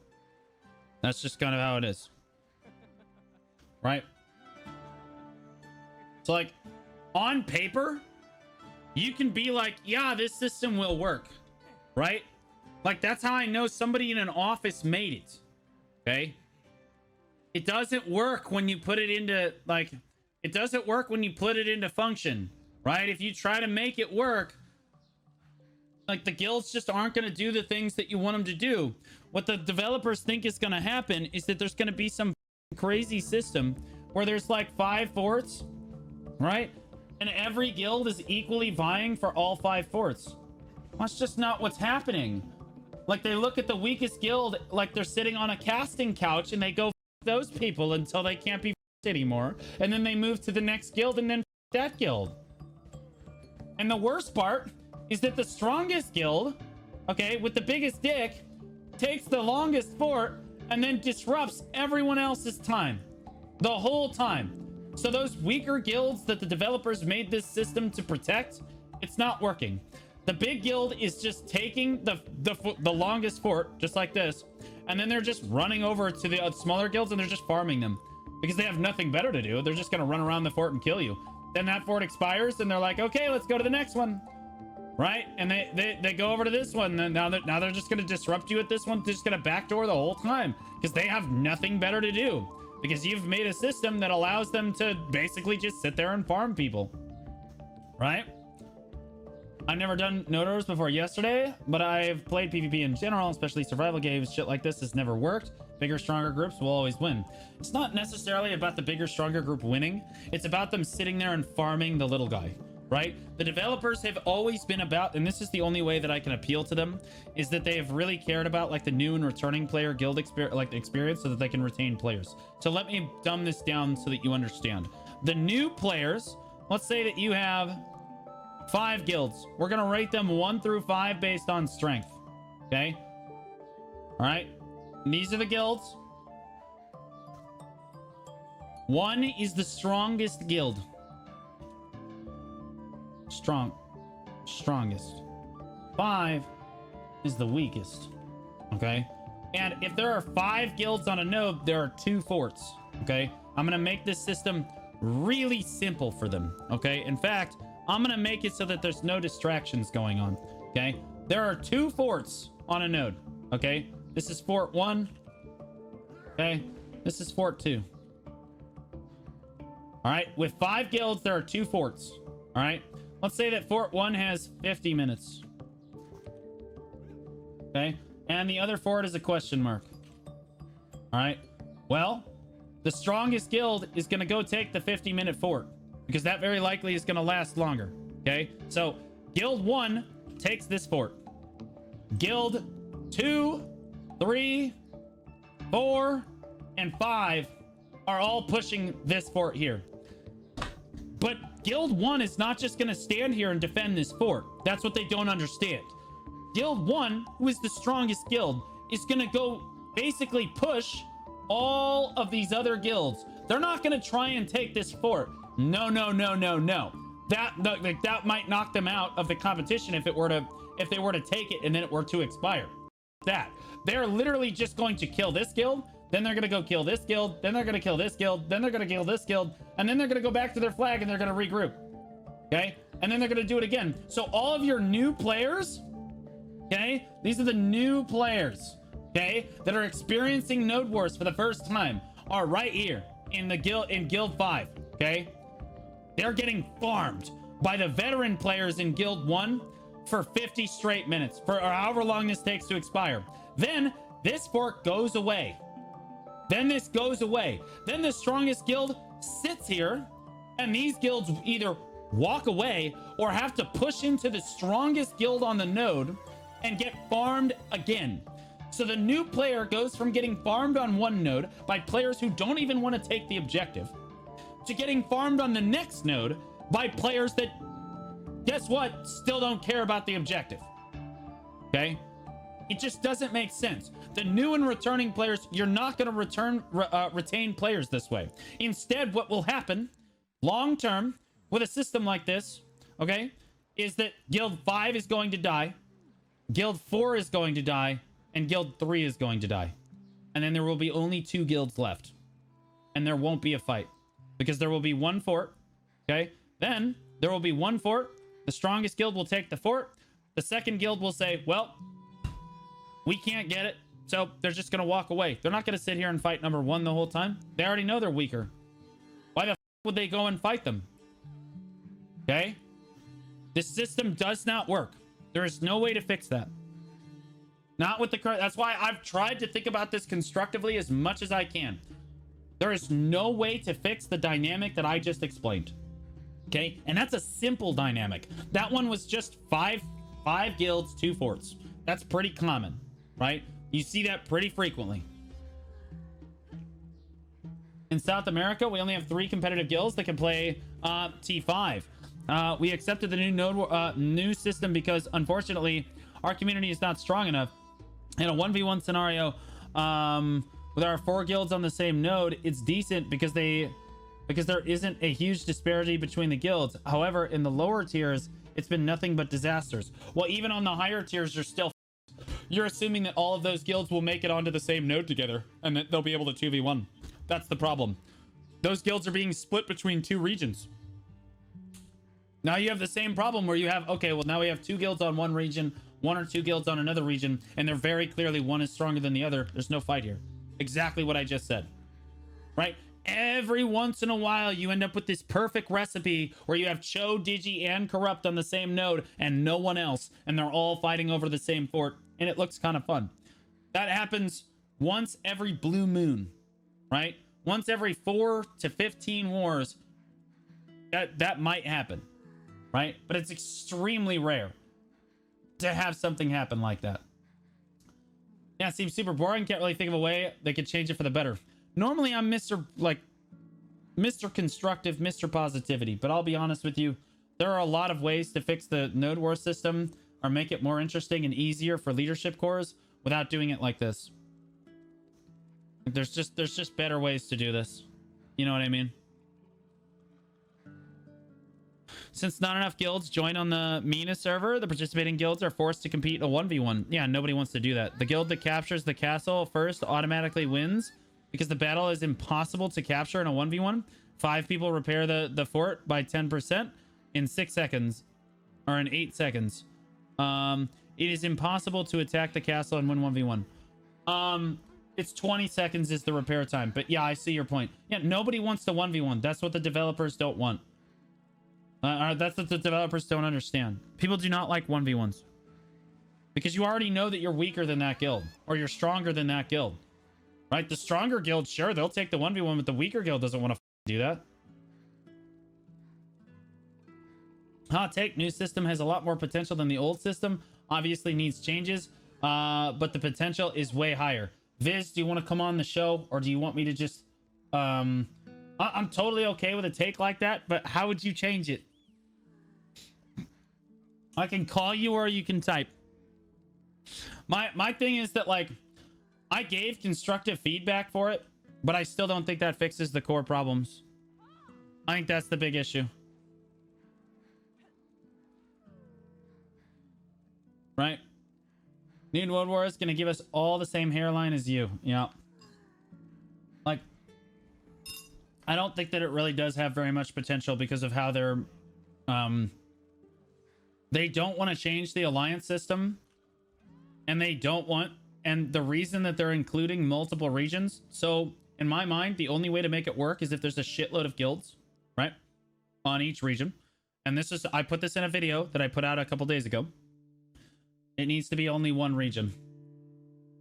That's just kind of how it is. Right? So, like, on paper, you can be like, yeah, this system will work. Right? Like, that's how I know somebody in an office made it. Okay? It doesn't work when you put it into, like... It doesn't work when you put it into function, right? If you try to make it work, like, the guilds just aren't going to do the things that you want them to do. What the developers think is going to happen is that there's going to be some crazy system where there's like 5 forts, right? And every guild is equally vying for all 5 forts. That's just not what's happening. Like, they look at the weakest guild like they're sitting on a casting couch and they go those people until they can't be anymore, and then they move to the next guild and then that guild. And the worst part is that the strongest guild, okay, with the biggest dick, takes the longest fort and then disrupts everyone else's time the whole time. So those weaker guilds that the developers made this system to protect, it's not working. The big guild is just taking the longest fort, just like this, and then they're just running over to the smaller guilds and they're just farming them because they have nothing better to do. They're just gonna run around the fort and kill you. Then that fort expires and they're like, okay, let's go to the next one, right? And they go over to this one. And now they're just gonna disrupt you at this one. They're just gonna backdoor the whole time because they have nothing better to do, because you've made a system that allows them to basically just sit there and farm people, right? I've never done node orders before yesterday, but I've played PvP in general, especially survival games. Shit like this has never worked. Bigger, stronger groups will always win. It's not necessarily about the bigger, stronger group winning. It's about them sitting there and farming the little guy, right? The developers have always been about, and this is the only way that I can appeal to them, is that they have really cared about like the new and returning player guild experience so that they can retain players. So let me dumb this down so that you understand. The new players, let's say that you have 5 guilds. We're gonna rate them 1 through 5 based on strength. Okay. All right. And these are the guilds. 1 is the strongest guild. Strongest. 5 is the weakest. Okay. And if there are 5 guilds on a node, there are 2 forts. Okay. I'm gonna make this system really simple for them. Okay. In fact, I'm gonna make it so that there's no distractions going on. Okay. There are 2 forts on a node. Okay. This is fort 1. Okay. This is fort 2. All right. With 5 guilds, there are 2 forts. All right. Let's say that fort 1 has 50 minutes. Okay. And the other fort is a question mark. All right. Well, the strongest guild is going to go take the 50-minute fort, because that very likely is going to last longer. Okay. So guild 1 takes this fort. Guild 2, 3, 4, and 5 are all pushing this fort here. But guild 1 is not just going to stand here and defend this fort. That's what they don't understand. Guild 1, who is the strongest guild, is going to go basically push all of these other guilds. They're not going to try and take this fort. No. That might knock them out of the competition if they were to take it and then it were to expire. That they're literally just going to kill this guild, then they're gonna go kill this guild, then they're gonna kill this guild, then they're gonna kill this guild, and then they're gonna go back to their flag and they're gonna regroup. Okay, and then they're gonna do it again. So all of your new players, okay, these are the new players, okay, that are experiencing node wars for the first time, are right here in the guild, in guild 5. Okay, they're getting farmed by the veteran players in guild 1 for 50 straight minutes, for or however long this takes to expire. Then this fork goes away. Then this goes away. Then the strongest guild sits here, and these guilds either walk away or have to push into the strongest guild on the node and get farmed again. So the new player goes from getting farmed on one node by players who don't even want to take the objective to getting farmed on the next node by players that, guess what, still don't care about the objective. Okay? It just doesn't make sense. The new and returning players, you're not going to retain players this way. Instead, what will happen long term with a system like this, okay, is that Guild 5 is going to die, Guild 4 is going to die, and Guild 3 is going to die. And then there will be only 2 guilds left. And there won't be a fight, because there will be one fort, okay? Then there will be one fort. The strongest guild will take the fort. The second guild will say, well, we can't get it, so they're just going to walk away. They're not going to sit here and fight number 1 the whole time. They already know they're weaker. Why the f would they go and fight them? Okay? This system does not work. There is no way to fix that. Not with the current. That's why I've tried to think about this constructively as much as I can. There is no way to fix the dynamic that I just explained. Okay? And that's a simple dynamic. That one was just five guilds, 2 forts. That's pretty common, right? You see that pretty frequently. In South America, we only have 3 competitive guilds that can play T5. We accepted the new system because, unfortunately, our community is not strong enough. In a 1v1 scenario, with our 4 guilds on the same node, it's decent because there isn't a huge disparity between the guilds. However, in the lower tiers, it's been nothing but disasters. Well, even on the higher tiers, you're assuming that all of those guilds will make it onto the same node together and that they'll be able to 2v1. That's the problem. Those guilds are being split between 2 regions. Now you have the same problem where you have, okay, well, now we have 2 guilds on one region, 1 or 2 guilds on another region, and they're very clearly one is stronger than the other. There's no fight here. Exactly what I just said, right? Every once in a while, you end up with this perfect recipe where you have Cho, Digi, and Corrupt on the same node and no one else, and they're all fighting over the same fort, and it looks kind of fun. That happens once every blue moon, right? Once every 4 to 15 wars, that might happen, right? But it's extremely rare to have something happen like that. Yeah, it seems super boring. Can't really think of a way they could change it for the better. Normally, I'm Mr. Constructive, Mr. Positivity, but I'll be honest with you, there are a lot of ways to fix the node war system or make it more interesting and easier for leadership cores without doing it like this. There's just better ways to do this. You know what I mean? Since not enough guilds join on the MENA server, the participating guilds are forced to compete in a 1v1. Yeah, nobody wants to do that. The guild that captures the castle first automatically wins because the battle is impossible to capture in a 1v1. 5 people repair the fort by 10% in 6 seconds, or in 8 seconds. It is impossible to attack the castle and win 1v1. It's 20 seconds is the repair time. But yeah, I see your point. Yeah, nobody wants to 1v1. That's what the developers don't want. That's what the developers don't understand. People do not like 1v1s. Because you already know that you're weaker than that guild. Or you're stronger than that guild. Right? The stronger guild, sure, they'll take the 1v1, but the weaker guild doesn't want to do that. Hot take, new system has a lot more potential than the old system. Obviously needs changes. But the potential is way higher. Viz, do you want to come on the show? Or do you want me to just... I'm totally okay with a take like that, but how would you change it? I can call you or you can type. My thing is that, like, I gave constructive feedback for it, but I still don't think that fixes the core problems. I think that's the big issue. Right? New World War is going to give us all the same hairline as you. Yeah. Like, I don't think that it really does have very much potential because of how they're... They don't want to change the alliance system. And they don't want... And the reason that they're including multiple regions... So, in my mind, the only way to make it work is if there's a shitload of guilds, right? On each region. And this is... I put this in a video that I put out a couple days ago. It needs to be only one region.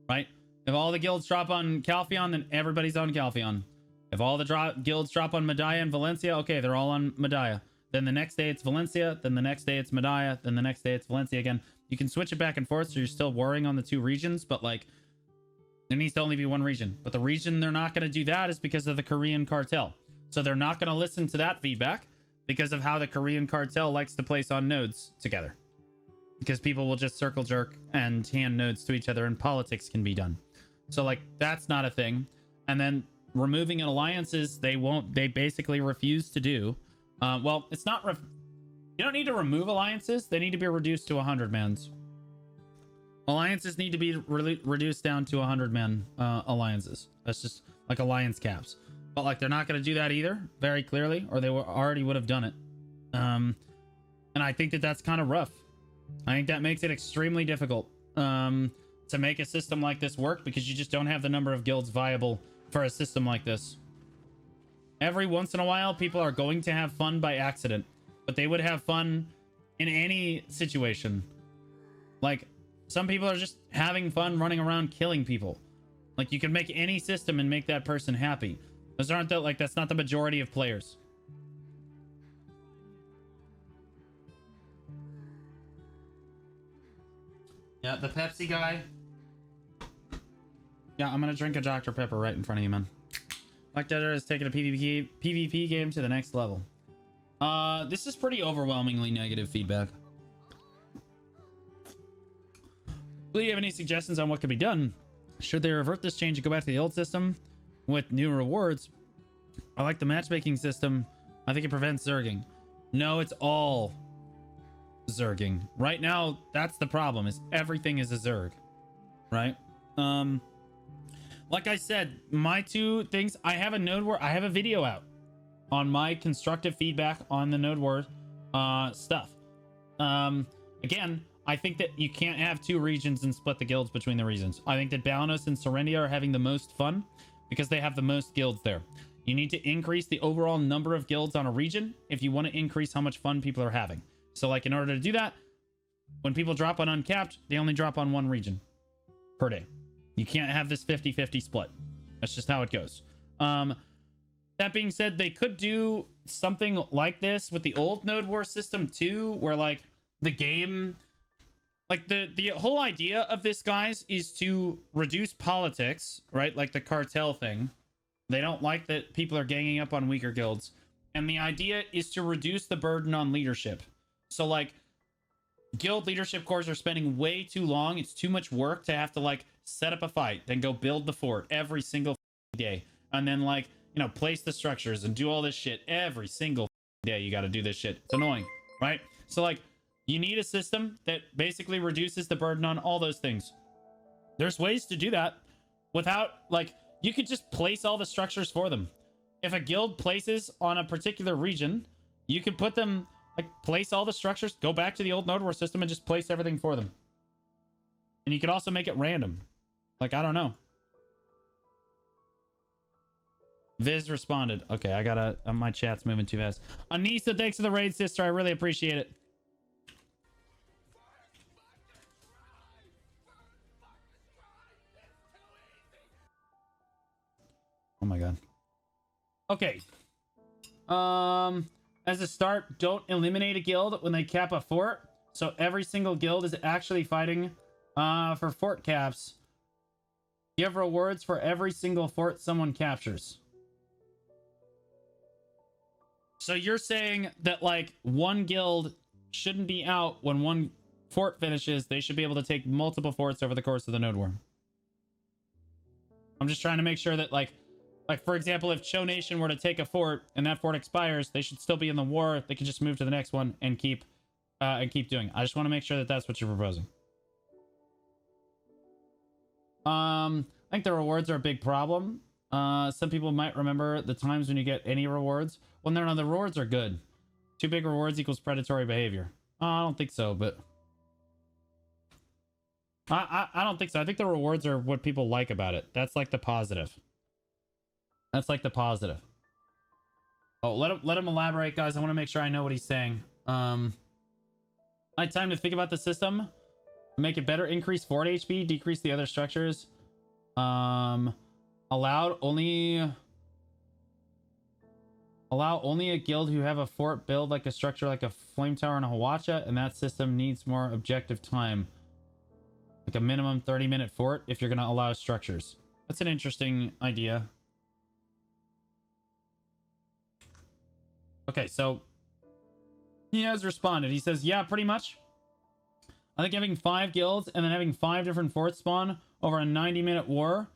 Right? If all the guilds drop on Calpheon, then everybody's on Calpheon. If all the guilds drop on Medaya and Valencia, okay, they're all on Medaya. Then the next day it's Valencia, then the next day it's Medaya, then the next day it's Valencia again. You can switch it back and forth, so you're still warring on the 2 regions, but, like, there needs to only be one region. But the reason they're not going to do that is because of the Korean cartel. So they're not going to listen to that feedback because of how the Korean cartel likes to place on nodes together. Because people will just circle jerk and hand nodes to each other and politics can be done. So, like, that's not a thing. And then removing alliances, they basically refuse to do. Well, it's not... You don't need to remove alliances. They need to be reduced to 100 mans. Alliances need to be reduced down to 100 man alliances. That's just like alliance caps. But, like, they're not going to do that either, very clearly, or they already would have done it. And I think that that's kind of rough. I think that makes it extremely difficult to make a system like this work because you just don't have the number of guilds viable for a system like this. Every once in a while, people are going to have fun by accident, but they would have fun in any situation. Like, some people are just having fun running around killing people. Like, you can make any system and make that person happy. Those aren't the, like, that's not the majority of players. Yeah, the Pepsi guy. Yeah, I'm gonna drink a Dr. Pepper right in front of you, man. Black Deader has taken a PvP game to the next level. This is pretty overwhelmingly negative feedback. Do you have any suggestions on what could be done? Should they revert this change and go back to the old system with new rewards? I like the matchmaking system. I think it prevents zerging. No, it's all zerging. Right now, that's the problem, is everything is a zerg, right? Like I said, my two things, I have a node war, I have a video out on my constructive feedback on the node war stuff. Again, I think that you can't have two regions and split the guilds between the regions. I think that Balanos and Serendia are having the most fun because they have the most guilds there. You need to increase the overall number of guilds on a region if you want to increase how much fun people are having. So like in order to do that, when people drop on uncapped, they only drop on one region per day. You can't have this 50-50 split. That's just how it goes. That being said, they could do something like this with the old node war system too, where like the game, like the whole idea of this, guys, is to reduce politics, right? Like the cartel thing. They don't like that people are ganging up on weaker guilds. And the idea is to reduce the burden on leadership. So like guild leadership cores are spending way too long. It's too much work to have to like set up a fight, then go build the fort every single day. And then like, you know, place the structures and do all this shit every single day. You got to do this shit. It's annoying, right? So like you need a system that basically reduces the burden on all those things. There's ways to do that without like, you could just place all the structures for them. If a guild places on a particular region, you could put them, like place all the structures, go back to the old node war system and just place everything for them. And you could also make it random. Like, I don't know. Viz responded. Okay, I gotta, my chat's moving too fast. Anissa, thanks for the raid, sister. I really appreciate it. Oh my god. Okay. As a start, don't eliminate a guild when they cap a fort. So every single guild is actually fighting for fort caps. Give rewards for every single fort someone captures. So you're saying that like one guild shouldn't be out when one fort finishes. They should be able to take multiple forts over the course of the node war. I'm just trying to make sure that like for example, if Cho Nation were to take a fort and that fort expires, they should still be in the war. They can just move to the next one and keep doing. I just want to make sure that that's what you're proposing. I think the rewards are a big problem. Some people might remember the times when you get any rewards. Well, no, the rewards are good. Too big rewards equals predatory behavior. I don't think so, but I don't think so. I think the rewards are what people like about it. That's like the positive. That's like the positive. Oh, let him elaborate, guys. I want to make sure I know what he's saying. I had time to think about the system. Make it better. Increase fort HP. Decrease the other structures. Allow only a guild who have a fort build like a structure like a flame tower and a Hawacha, and that system needs more objective time. Like a minimum 30-minute fort if you're going to allow structures. That's an interesting idea. Okay, so he has responded. He says, yeah, pretty much. I think having 5 guilds and then having 5 different forts spawn over a 90-minute war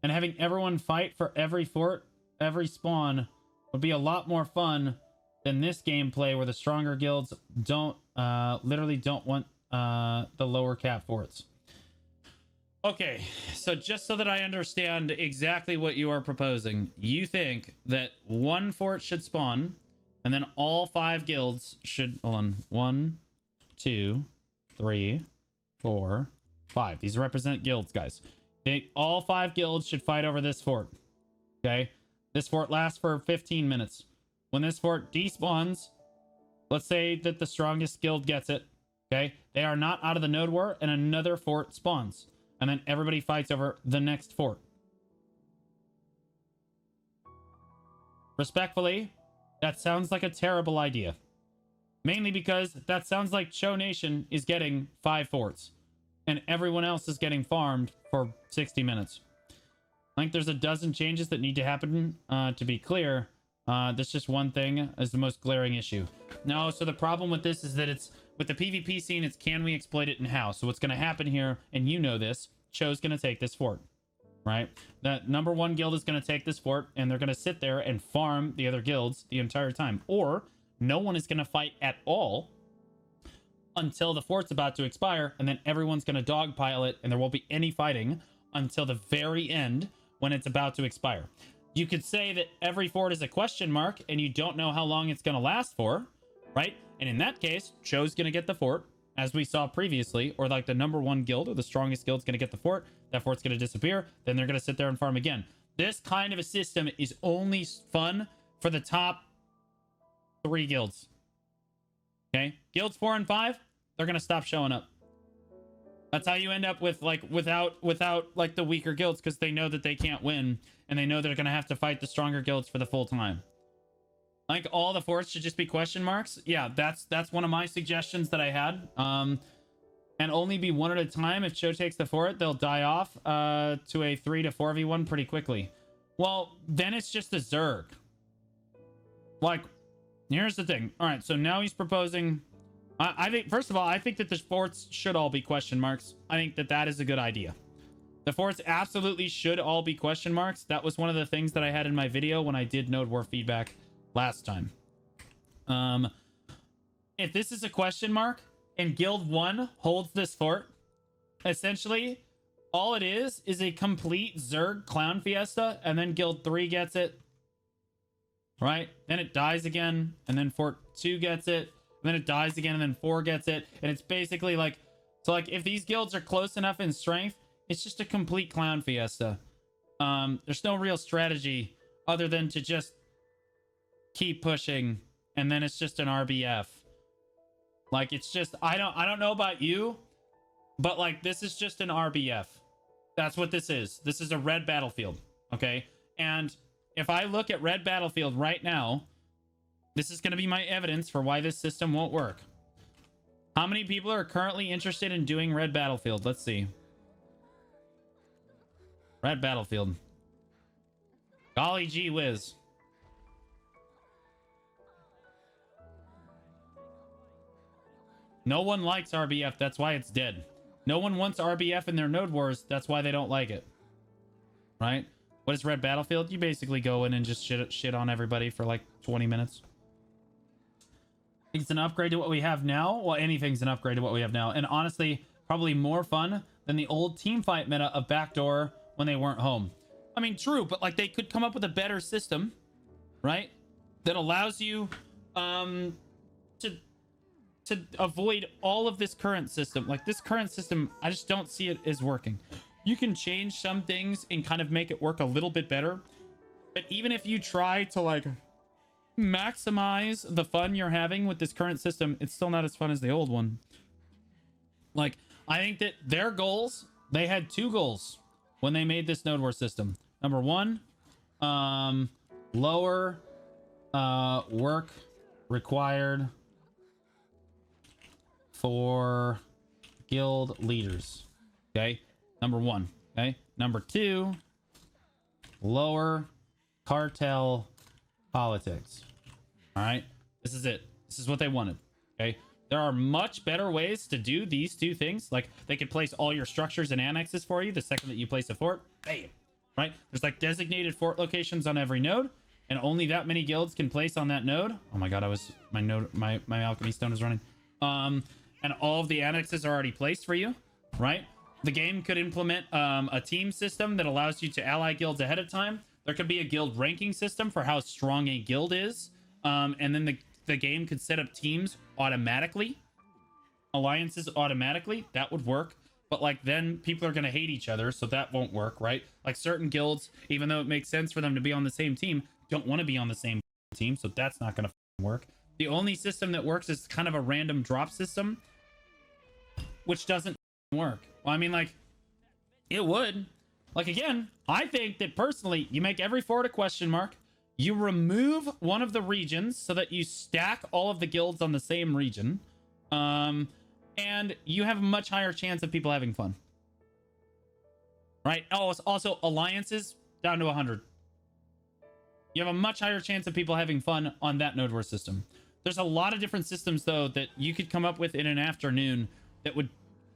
and having everyone fight for every fort, every spawn would be a lot more fun than this gameplay where the stronger guilds literally don't want the lower cap forts. Okay, so just so that I understand exactly what you are proposing, you think that one fort should spawn and then all 5 guilds should, hold on, 1, 2, 3, 4, 5. These represent guilds, guys. All 5 guilds should fight over this fort. Okay? This fort lasts for 15 minutes. When this fort despawns, let's say that the strongest guild gets it. Okay? They are not out of the node war, and another fort spawns. And then everybody fights over the next fort. Respectfully, that sounds like a terrible idea. Mainly because that sounds like Cho Nation is getting 5 forts. And everyone else is getting farmed for 60 minutes. I think there's a dozen changes that need to happen to be clear. This just one thing is the most glaring issue. No, so the problem with this is that it's, with the PvP scene, it's can we exploit it and how? So what's going to happen here, and you know this, Cho's going to take this fort. Right? That number 1 guild is going to take this fort, and they're going to sit there and farm the other guilds the entire time. Or no one is going to fight at all until the fort's about to expire, and then everyone's going to dogpile it, and there won't be any fighting until the very end when it's about to expire. You could say that every fort is a question mark, and you don't know how long it's going to last for, right? And in that case, Cho's going to get the fort, as we saw previously, or like the number one guild or the strongest guild's going to get the fort. That fort's going to disappear. Then they're going to sit there and farm again. This kind of a system is only fun for the top 3 guilds. Okay, guilds 4 and 5, they're going to stop showing up. That's how you end up with like without like the weaker guilds, because they know that they can't win, and they know they're going to have to fight the stronger guilds for the full time. Like all the forts should just be question marks. Yeah, that's one of my suggestions that I had. And only be one at a time. If Cho takes the fort, they'll die off to a 3 to 4v1 pretty quickly. Well, then it's just a Zerg. Like, here's the thing. All right, so now he's proposing. I think, first of all, I think that the forts should all be question marks. I think that that is a good idea. The forts absolutely should all be question marks. That was one of the things that I had in my video when I did Node War feedback last time. If this is a question mark and Guild 1 holds this fort, essentially all it is a complete Zerg clown fiesta, and then Guild 3 gets it, right? Then it dies again, and then Fort 2 gets it, and then it dies again, and then 4 gets it, and it's basically like, so like if these guilds are close enough in strength, it's just a complete clown fiesta. There's no real strategy other than to just keep pushing, and then it's just an RBF. Like, it's just, I don't know about you, but like, this is just an RBF. That's what this is. This is a red battlefield, okay? And if I look at red battlefield right now, this is going to be my evidence for why this system won't work. How many people are currently interested in doing red battlefield? Let's see. Red battlefield. Golly gee whiz. No one likes RBF. That's why it's dead. No one wants RBF in their Node Wars. That's why they don't like it. Right? What is Red Battlefield? You basically go in and just shit on everybody for like 20 minutes. It's an upgrade to what we have now. Well, anything's an upgrade to what we have now. And honestly, probably more fun than the old team fight meta of backdoor when they weren't home. I mean, true, but like they could come up with a better system, right? That allows you to avoid all of this current system. Like this current system, I just don't see it as working. You can change some things and kind of make it work a little bit better, but even if you try to like maximize the fun you're having with this current system, it's still not as fun as the old one. Like, I think that their goals, they had 2 goals when they made this Node War system. Number 1, lower work required for guild leaders. Okay, number 1. Okay, number 2, lower cartel politics. All right, this is it. This is what they wanted. Okay, there are much better ways to do these 2 things. Like, they could place all your structures and annexes for you the second that you place a fort. Bam. Right, there's like designated fort locations on every node, and only that many guilds can place on that node. Oh my god, my alchemy stone is running. And all of the annexes are already placed for you, right? The game could implement a team system that allows you to ally guilds ahead of time. There could be a guild ranking system for how strong a guild is. And then the game could set up teams automatically, alliances automatically. That would work. But like, then people are going to hate each other, so that won't work, right? Like, certain guilds, even though it makes sense for them to be on the same team, don't want to be on the same team, so that's not going to work. The only system that works is kind of a random drop system, which doesn't work. Well, I mean, like, it would. Like, again, I think that personally, you make every fort a question mark. You remove one of the regions so that you stack all of the guilds on the same region. And you have a much higher chance of people having fun. Right? Oh, it's also alliances down to 100. You have a much higher chance of people having fun on that Node War system. There's a lot of different systems, though, that you could come up with in an afternoon that would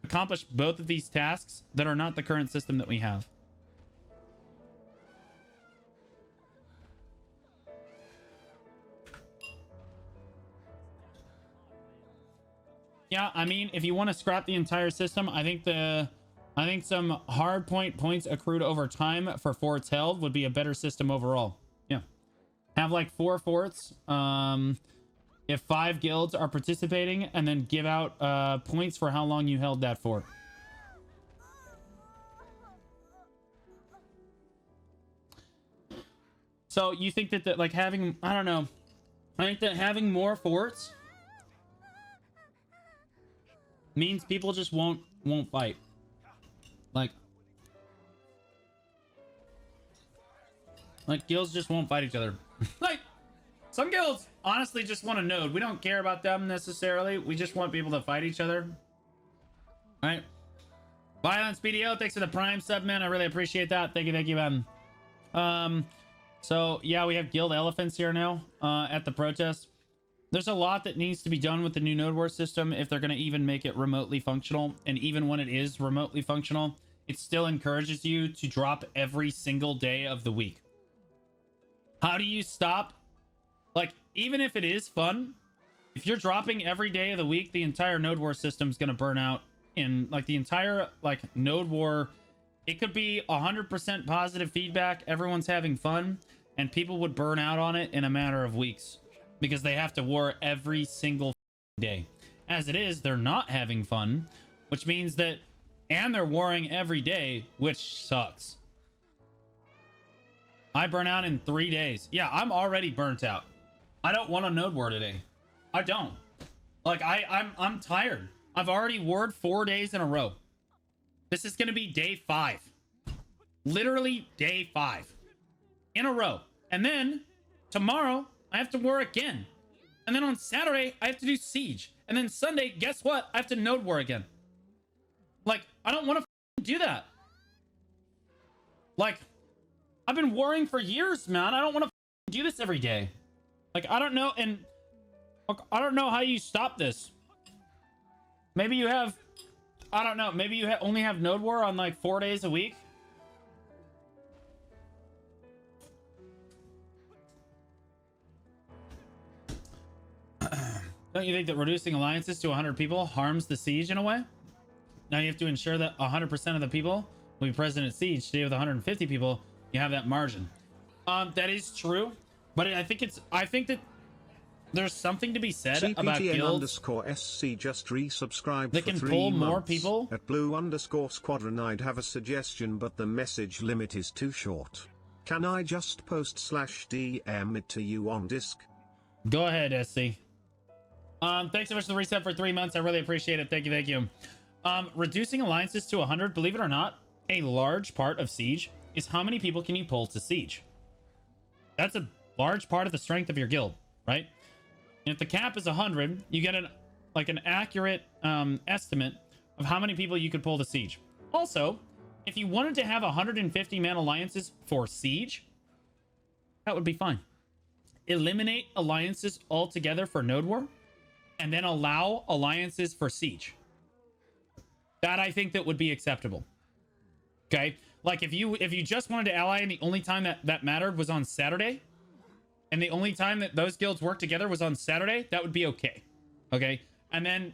accomplish both of these tasks that are not the current system that we have. Yeah, I mean, if you want to scrap the entire system, I think some hard points accrued over time for forts held would be a better system overall. Yeah. Have like 4 forts. If 5 guilds are participating, and then give out points for how long you held that fort. So you think that like having, I don't know, I think that having more forts means people just won't fight. Like guilds just won't fight each other. Like some guilds honestly just want a node. We don't care about them necessarily. We just want people to fight each other. All right. Violence BDO, thanks for the prime sub, man. I really appreciate that. Thank you, man. So yeah, we have guild elephants here now at the protest. There's a lot that needs to be done with the new node war system if they're going to even make it remotely functional. And even when it is remotely functional, it still encourages you to drop every single day of the week. How do you stop? Like, even if it is fun, if you're dropping every day of the week, the entire node war system is going to burn out. In like the entire like node war, it could be 100% positive feedback, everyone's having fun, and people would burn out on it in a matter of weeks because they have to war every single day. As it is, they're not having fun, which means that, and they're warring every day, which sucks. I burn out in 3 days. Yeah, I'm already burnt out. I don't want a node war today. I don't. Like I'm tired. I've already warred 4 days in a row. This is gonna be day 5. Literally day 5 in a row. And then tomorrow I have to war again. And then on Saturday I have to do siege. And then Sunday, guess what? I have to node war again. Like, I don't want to do that. Like, I've been warring for years, man. I don't want to do this every day. Like, I don't know. And I don't know how you stop this. Maybe you have, I don't know. Maybe you only have node war on like 4 days a week. Don't you think that reducing alliances to 100 people harms the siege in a way? Now you have to ensure that 100% of the people will be present at siege. Today with 150 people, you have that margin. That is true, but I think that there's something to be said about guilds _SC just resubscribed that for can 3 pull months. more people. At blue_squadron, I'd have a suggestion, but the message limit is too short. Can I just post /DM it to you on Disc? Go ahead, SC. Thanks so much for the reset for 3 months. I really appreciate it. Thank you. Reducing alliances to 100, believe it or not, a large part of siege is how many people can you pull to siege. That's a large part of the strength of your guild, right? And if the cap is 100, you get an accurate estimate of how many people you could pull to siege. Also, if you wanted to have 150 man alliances for siege, that would be fine. Eliminate alliances altogether for node war, and then allow alliances for siege. That I think that would be acceptable. Okay, like if you just wanted to ally and the only time that mattered was on Saturday, and the only time that those guilds worked together was on Saturday, that would be okay. Okay, and then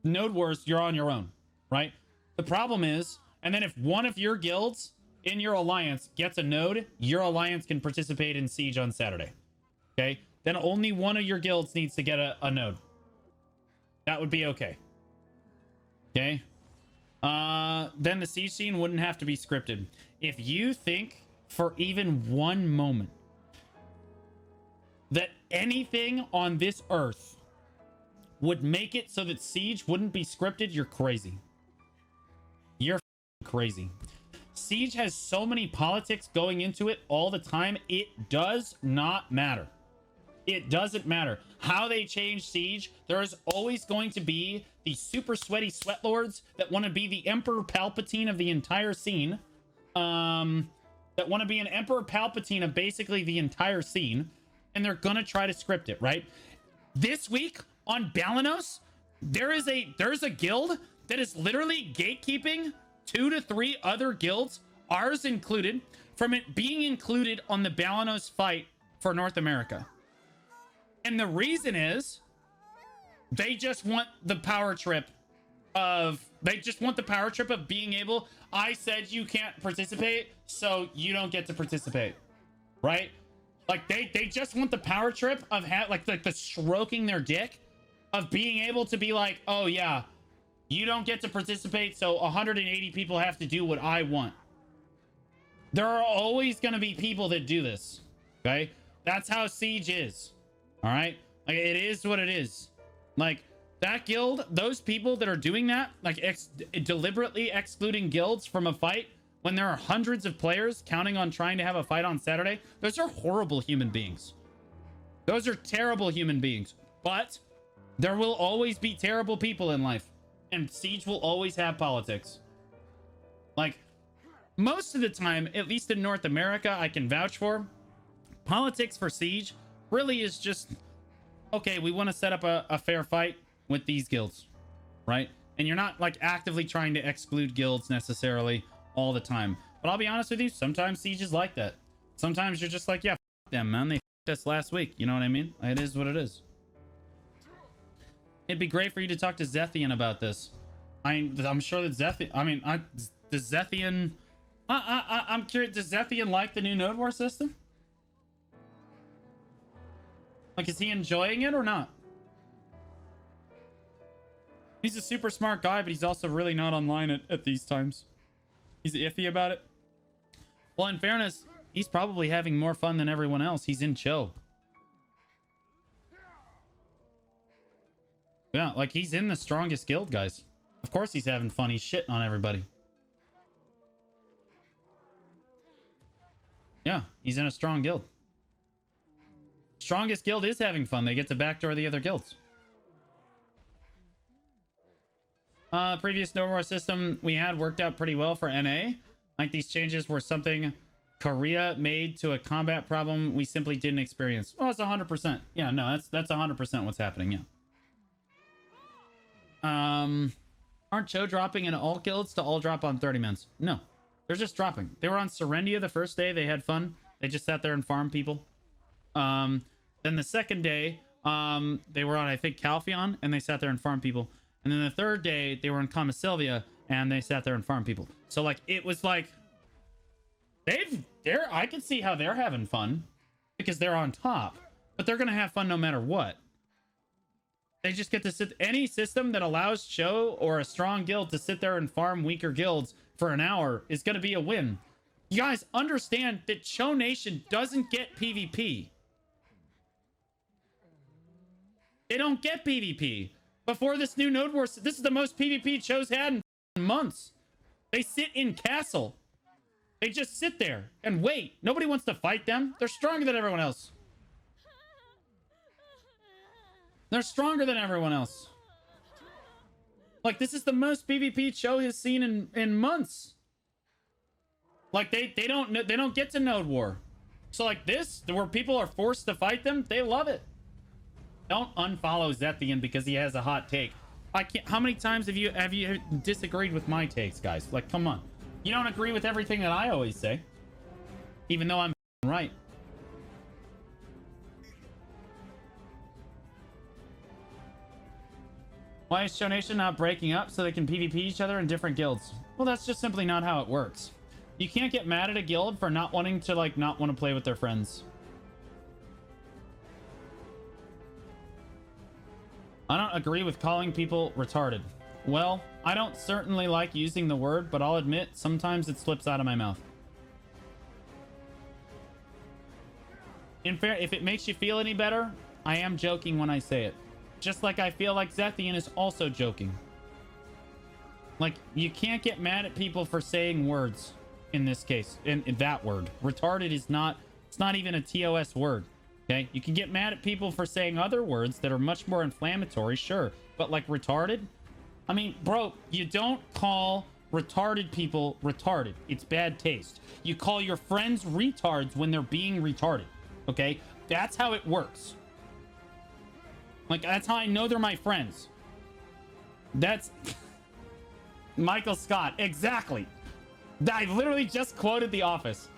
node wars, you're on your own, right? The problem is, and then if one of your guilds in your alliance gets a node, your alliance can participate in siege on Saturday. Okay, then only one of your guilds needs to get a node. That would be okay. Okay. Then the siege scene wouldn't have to be scripted. If you think for even one moment that anything on this earth would make it so that siege wouldn't be scripted, you're crazy. You're crazy. Siege has so many politics going into it all the time. It does not matter. It doesn't matter how they change siege. There is always going to be the super sweaty sweat lords that want to be the Emperor Palpatine of the entire scene. That want to be an Emperor Palpatine of basically the entire scene. And they're going to try to script it, right? This week on Balanos, there's a guild that is literally gatekeeping 2 to 3 other guilds, ours included, from it being included on the Balanos fight for North America. And the reason is They just want the power trip of being able, I said you can't participate, so you don't get to participate, right? Like they just want the power trip of like the stroking their dick of being able to be like, oh yeah, you don't get to participate, so 180 people have to do what I want. There are always going to be people that do this, okay? That's how Siege is, all right? Like, it is what it is. Like, that guild, those people that are doing that, like deliberately excluding guilds from a fight when there are hundreds of players counting on trying to have a fight on Saturday, those are horrible human beings. Those are terrible human beings. But there will always be terrible people in life. And Siege will always have politics. Like, most of the time, at least in North America, I can vouch for, politics for Siege really is just, okay, we want to set up a fair fight with these guilds, right? And you're not like actively trying to exclude guilds necessarily all the time. But I'll be honest with you, sometimes Siege is like that. Sometimes you're just like, yeah, f them, man. They f***ed us last week. You know what I mean? It is what it is. It'd be great for you to talk to Zethian about this. I'm sure that Zethian, does Zethian, I'm curious, does Zethian like the new Node War system? Like, is he enjoying it or not? He's a super smart guy, but he's also really not online at these times. He's iffy about it. Well, in fairness, he's probably having more fun than everyone else. He's in Cho. Yeah, like, he's in the strongest guild, guys. Of course he's having fun. He's shitting on everybody. Yeah, he's in a strong guild. Strongest guild is having fun. They get to backdoor the other guilds. Previous Node War system we had worked out pretty well for NA. Like, these changes were something Korea made to a combat problem we simply didn't experience. Oh, it's 100%. Yeah, no, that's 100% what's happening, yeah. Aren't Cho dropping in all guilds to all drop on 30-mans? No, they're just dropping. They were on Serendia the first day. They had fun. They just sat there and farmed people. Then the second day, they were on, I think, Calpheon, and they sat there and farmed people. And then the third day, they were in Kama Sylvia, and they sat there and farmed people. So, like, it was like, I can see how they're having fun, because they're on top. But they're going to have fun no matter what. They just get to sit, any system that allows Cho or a strong guild to sit there and farm weaker guilds for an hour is going to be a win. You guys understand that Cho Nation doesn't get PvP. They don't get PvP. Before this new Node War, this is the most PvP Cho's had in months. They sit in castle. They just sit there and wait. Nobody wants to fight them. They're stronger than everyone else. They're stronger than everyone else. Like, this is the most PvP Cho has seen in months. Like, they don't get to Node War. So like this, where people are forced to fight them, they love it. Don't unfollow Zethian because he has a hot take. I can't. How many times have you disagreed with my takes, guys? Like, come on. You don't agree with everything that I always say, even though I'm right. Why is Cho Nation not breaking up so they can PvP each other in different guilds? Well, that's just simply not how it works. You can't get mad at a guild for not wanting to, like, not want to play with their friends. I don't agree with calling people retarded. Well, I don't certainly like using the word, but I'll admit sometimes it slips out of my mouth. In fair, if it makes you feel any better, I am joking when I say it. Just like I feel like Zethian is also joking. Like, you can't get mad at people for saying words in this case. In that word. Retarded is not, it's not even a TOS word. Okay? You can get mad at people for saying other words that are much more inflammatory, sure. But like retarded? I mean, bro, you don't call retarded people retarded. It's bad taste. You call your friends retards when they're being retarded. Okay? That's how it works. Like, that's how I know they're my friends. That's... Michael Scott. Exactly. I literally just quoted The Office.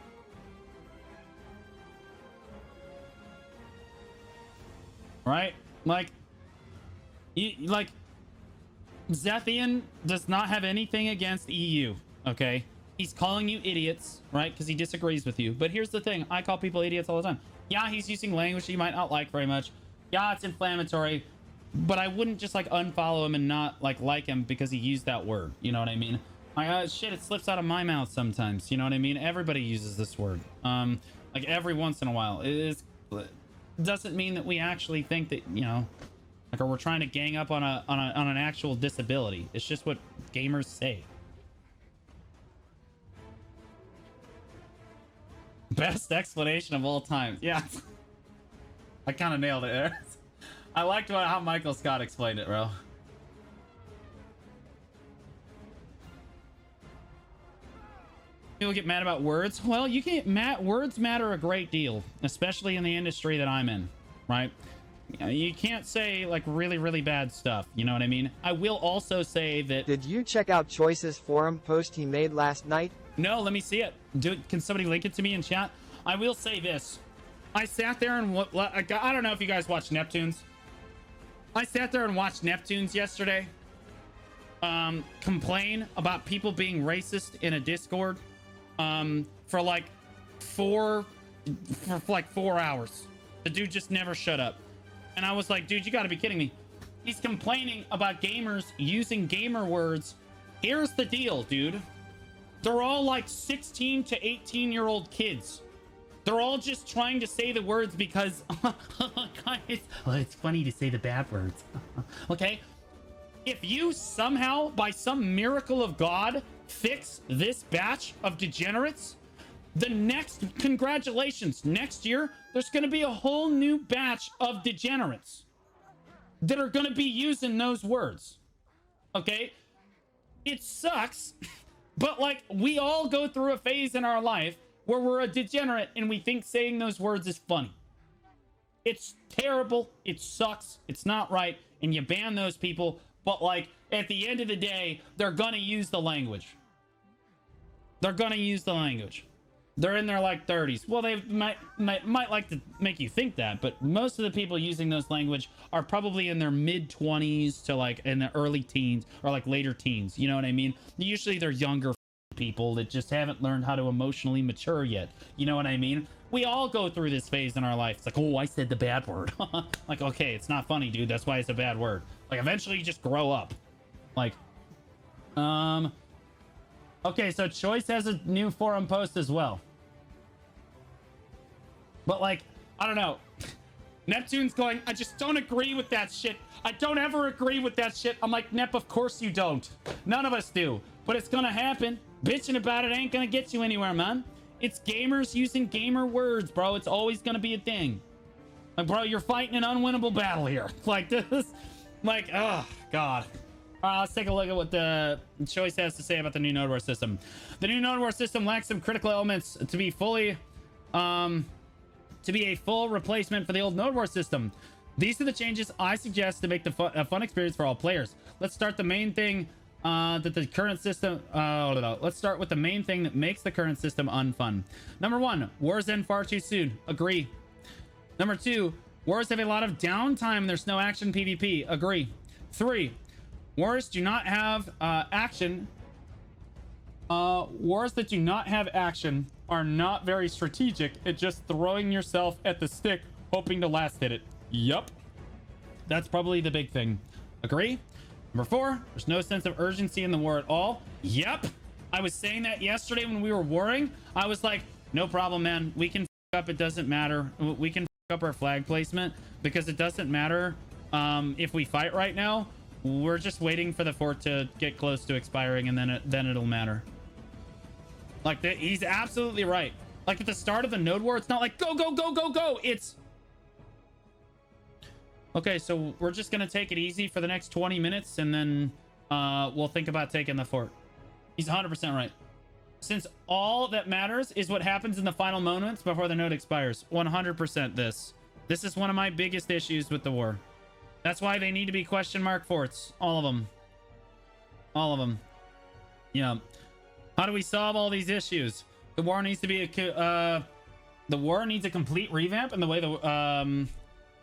Right? Like, Like, Zethian does not have anything against EU, okay? He's calling you idiots, right? Because he disagrees with you. But here's the thing. I call people idiots all the time. Yeah, he's using language you might not like very much. Yeah, it's inflammatory. But I wouldn't just, like, unfollow him and not, like him because he used that word. You know what I mean? Like, shit, it slips out of my mouth sometimes. You know what I mean? Everybody uses this word. Like, every once in a while. It doesn't mean that we actually think that, you know, like, or we're trying to gang up on an actual disability. It's just what gamers say. Best explanation of all time. Yeah. I kind of nailed it there. I liked how Michael Scott explained it, bro. People get mad about words. Well, you can get mad. Words matter a great deal, especially in the industry that I'm in, right? You can't say like really, really bad stuff. You know what I mean? I will also say that... Did you check out Choice's forum post he made last night? No, let me see it. Can somebody link it to me in chat? I will say this. I sat there and... I don't know if you guys watch Neptunes. I sat there and watched Neptunes yesterday. Complain about people being racist in a Discord. For like 4 hours. The dude just never shut up. And I was like, dude, you gotta be kidding me. He's complaining about gamers using gamer words. Here's the deal, dude. They're all like 16 to 18-year-old kids. They're all just trying to say the words because it's funny to say the bad words. Okay? If you somehow, by some miracle of God, fix this batch of degenerates, the next, congratulations, next year, there's going to be a whole new batch of degenerates that are going to be using those words. Okay? It sucks, but like, we all go through a phase in our life where we're a degenerate and we think saying those words is funny. It's terrible. It sucks. It's not right. And you ban those people. But like, at the end of the day, they're going to use the language. They're going to use the language. They're in their like 30s. Well, they might like to make you think that, but most of the people using those language are probably in their mid 20s to like in the early teens or like later teens. You know what I mean? Usually they're younger people that just haven't learned how to emotionally mature yet. You know what I mean? We all go through this phase in our life. It's like, oh, I said the bad word. Like, okay, it's not funny, dude. That's why it's a bad word. Like, eventually you just grow up. Like, okay, so Choice has a new forum post as well. But like, I don't know. Neptune's going, I just don't agree with that shit. I don't ever agree with that shit. I'm like, Nep, of course you don't. None of us do. But it's gonna happen. Bitching about it ain't gonna get you anywhere, man. It's gamers using gamer words, bro. It's always gonna be a thing. Like, bro, you're fighting an unwinnable battle here. Like this. Like, oh, God. Let's take a look at what the Choice has to say about the new node war system. The new node war system lacks some critical elements to be fully... to be a full replacement for the old node war system. These are the changes I suggest to make a fun experience for all players. Let's start the main thing that the current system... let's start with the main thing that makes the current system unfun. Number 1, wars end far too soon. Agree. Number 2, wars have a lot of downtime. There's no action PvP. Agree. 3, wars do not have action. Wars that do not have action are not very strategic. It's just throwing yourself at the stick, hoping to last hit it. Yup. That's probably the big thing. Agree? Number 4, there's no sense of urgency in the war at all. Yep. I was saying that yesterday when we were warring. I was like, no problem, man. We can f up. It doesn't matter. We can f up our flag placement because it doesn't matter if we fight right now. We're just waiting for the fort to get close to expiring, and then it'll matter. Like, he's absolutely right. Like, at the start of the node war, it's not like, go, go, go, go, go. It's... Okay, so we're just going to take it easy for the next 20 minutes, and then we'll think about taking the fort. He's 100% right. Since all that matters is what happens in the final moments before the node expires. 100% this. This is one of my biggest issues with the war. That's why they need to be question mark forts. All of them. All of them. Yeah. How do we solve all these issues? The war needs to be the war needs a complete revamp in the way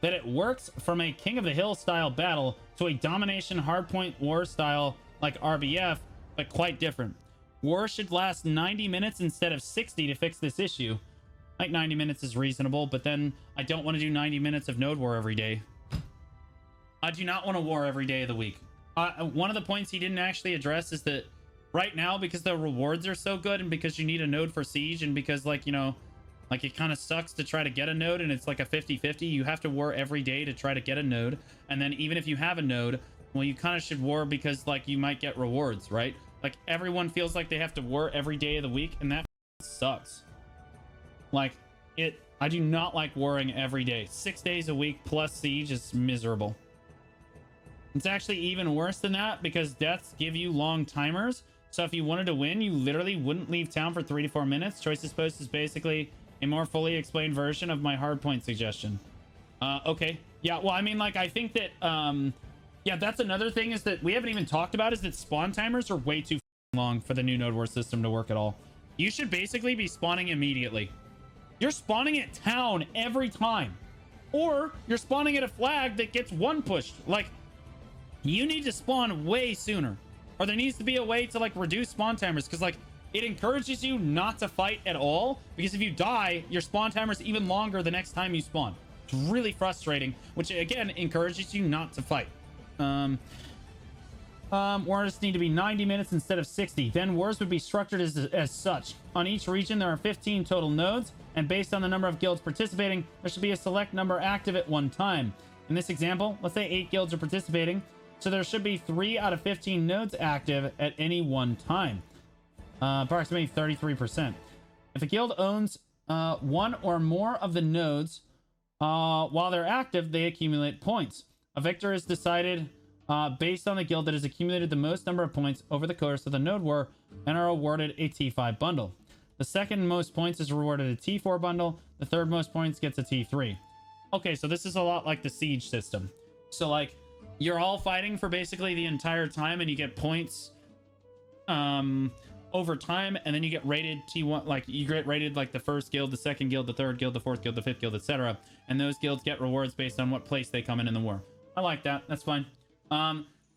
that it works from a King of the Hill style battle to a domination hardpoint war style like RBF, but quite different. War should last 90 minutes instead of 60 to fix this issue. Like 90 minutes is reasonable, but then I don't want to do 90 minutes of node war every day. I do not want to war every day of the week. One of the points he didn't actually address is that right now, because the rewards are so good and because you need a node for siege and because, like, you know, like it kind of sucks to try to get a node and it's like a 50-50, you have to war every day to try to get a node. And then even if you have a node, well, you kind of should war because, like, you might get rewards, right? Like, everyone feels like they have to war every day of the week, and that sucks. Like, I do not like warring every day. 6 days a week plus siege is miserable. It's actually even worse than that because deaths give you long timers. So if you wanted to win, you literally wouldn't leave town for 3 to 4 minutes. Choices Post is basically a more fully explained version of my hardpoint suggestion. Okay. Yeah, well, I mean, like, I think that, yeah, that's another thing is that we haven't even talked about is that spawn timers are way too long for the new node war system to work at all. You should basically be spawning immediately. You're spawning at town every time. Or you're spawning at a flag that gets one pushed. Like, you need to spawn way sooner. Or there needs to be a way to, like, reduce spawn timers. Because, like, it encourages you not to fight at all. Because if you die, your spawn timer is even longer the next time you spawn. It's really frustrating. Which, again, encourages you not to fight. Wars need to be 90 minutes instead of 60. Then wars would be structured as such. On each region, there are 15 total nodes. And based on the number of guilds participating, there should be a select number active at one time. In this example, let's say 8 guilds are participating. So there should be 3 out of 15 nodes active at any one time. Approximately 33%. If a guild owns one or more of the nodes while they're active, they accumulate points. A victor is decided based on the guild that has accumulated the most number of points over the course of the node war and are awarded a T5 bundle. The second most points is rewarded a T4 bundle. The third most points gets a T3. Okay, so this is a lot like the siege system. So, like, you're all fighting for basically the entire time and you get points over time, and then you get rated T1, like you get rated like the first guild, the second guild, the third guild, the fourth guild, the fifth guild, etc. And those guilds get rewards based on what place they come in the war. I like that. That's fine.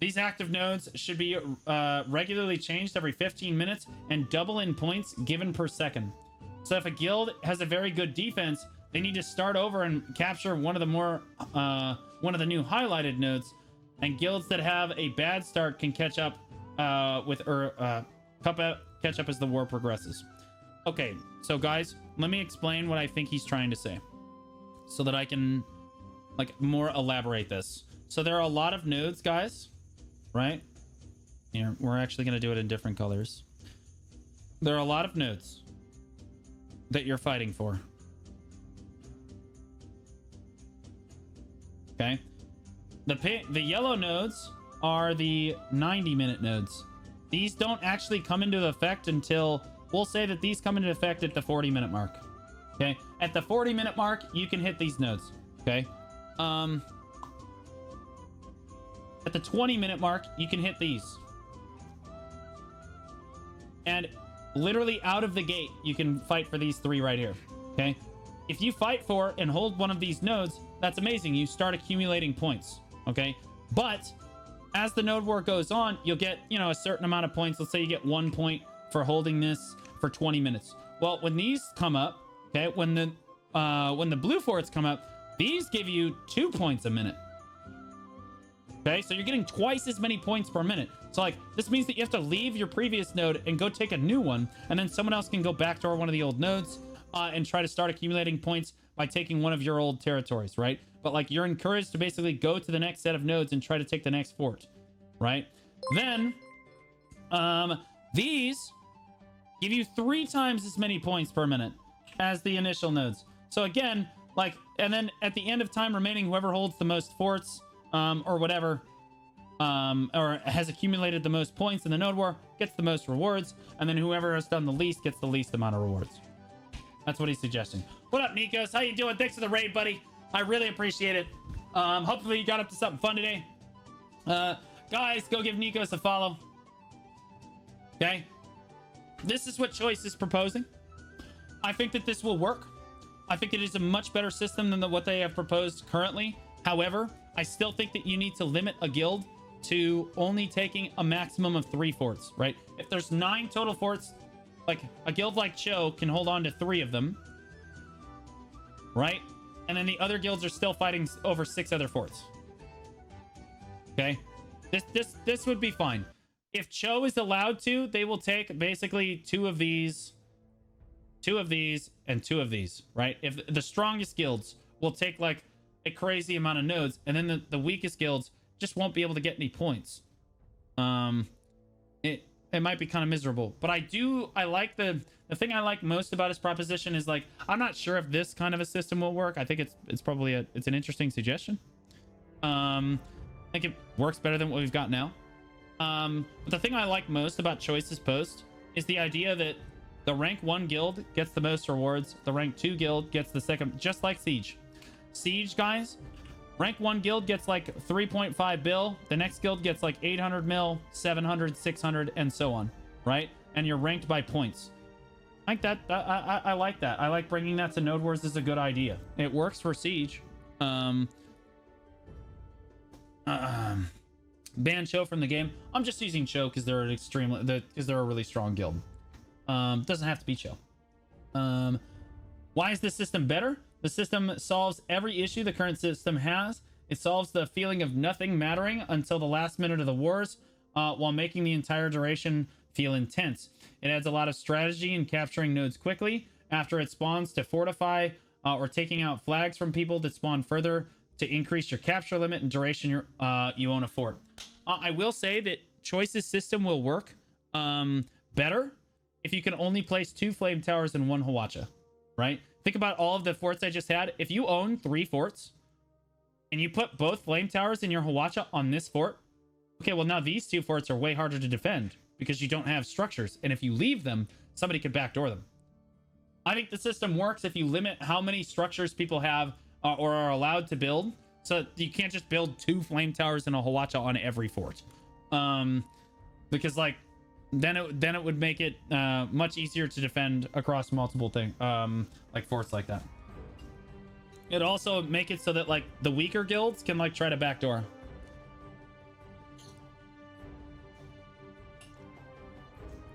These active nodes should be regularly changed every 15 minutes and double in points given per second. So if a guild has a very good defense, they need to start over and capture one of the new highlighted nodes. And guilds that have a bad start can catch up catch up as the war progresses. Okay, so guys, let me explain what I think he's trying to say so that I can, like, more elaborate this. So there are a lot of nodes, guys, right? Here, we're actually going to do it in different colors. There are a lot of nodes that you're fighting for. Okay? The yellow nodes are the 90-minute nodes. These don't actually come into effect until, we'll say that these come into effect at the 40-minute mark. Okay? At the 40-minute mark, you can hit these nodes. Okay? At the 20-minute mark, you can hit these. And literally out of the gate, you can fight for these 3 right here. Okay? If you fight for and hold one of these nodes, that's amazing. You start accumulating points. Okay, but as the node war goes on, you'll get, you know, a certain amount of points. Let's say you get 1 point for holding this for 20 minutes. Well, when these come up, okay, when the blue forts come up, these give you 2 points a minute. Okay, so you're getting twice as many points per minute. So, like, this means that you have to leave your previous node and go take a new one, and then someone else can go backdoor one of the old nodes and try to start accumulating points by taking one of your old territories, right? But, like, you're encouraged to basically go to the next set of nodes and try to take the next fort, right? Then, these give you 3 times as many points per minute as the initial nodes. So again, like, and then at the end of time remaining, whoever holds the most forts, or whatever, or has accumulated the most points in the node war gets the most rewards, and then whoever has done the least gets the least amount of rewards. That's what he's suggesting. What up, Nikos? How you doing? Thanks for the raid, buddy. I really appreciate it. Hopefully you got up to something fun today. Guys, go give Nikos a follow. Okay? This is what Choice is proposing. I think that this will work. I think it is a much better system than what they have proposed currently. However, I still think that you need to limit a guild to only taking a maximum of 3 forts, right? If there's 9 total forts, like a guild like Cho can hold on to 3 of them, right? And then the other guilds are still fighting over 6 other forts. Okay, this would be fine. If Cho is allowed to, they will take basically 2 of these, 2 of these, and 2 of these, right? If the strongest guilds will take like a crazy amount of nodes, and then the weakest guilds just won't be able to get any points. It might be kind of miserable, but I like the thing I like most about his proposition is like, I'm not sure if this kind of a system will work. I think it's probably it's an interesting suggestion. I think it works better than what we've got now. But the thing I like most about Choice's post is the idea that the rank 1 guild gets the most rewards, the rank 2 guild gets the second, just like Siege. Siege, guys, rank 1 guild gets like 3.5 bill, the next guild gets like 800 mil, 700, 600, and so on, right? And you're ranked by points. Like that, I like that. I like bringing that to Node Wars is a good idea. It works for Siege. Ban Cho from the game. I'm just using Cho because they're an extremely, because they're a really strong guild. Doesn't have to be Cho. Why is this system better? The system solves every issue the current system has. It solves the feeling of nothing mattering until the last minute of the wars, while making the entire duration feel intense. It adds a lot of strategy in capturing nodes quickly after it spawns to fortify, or taking out flags from people that spawn further to increase your capture limit and duration you own a fort. I will say that Choice's system will work better if you can only place 2 flame towers and 1 Hawacha, right? Think about all of the forts I just had. If you own 3 forts and you put both flame towers in your Hawacha on this fort, okay, well now these 2 forts are way harder to defend because you don't have structures. And if you leave them, somebody could backdoor them. I think the system works if you limit how many structures people have or are allowed to build. So you can't just build 2 flame towers and a Hawacha on every fort. Because like, then it would make it much easier to defend across multiple things, like forts like that. It'd also make it so that like the weaker guilds can like try to backdoor.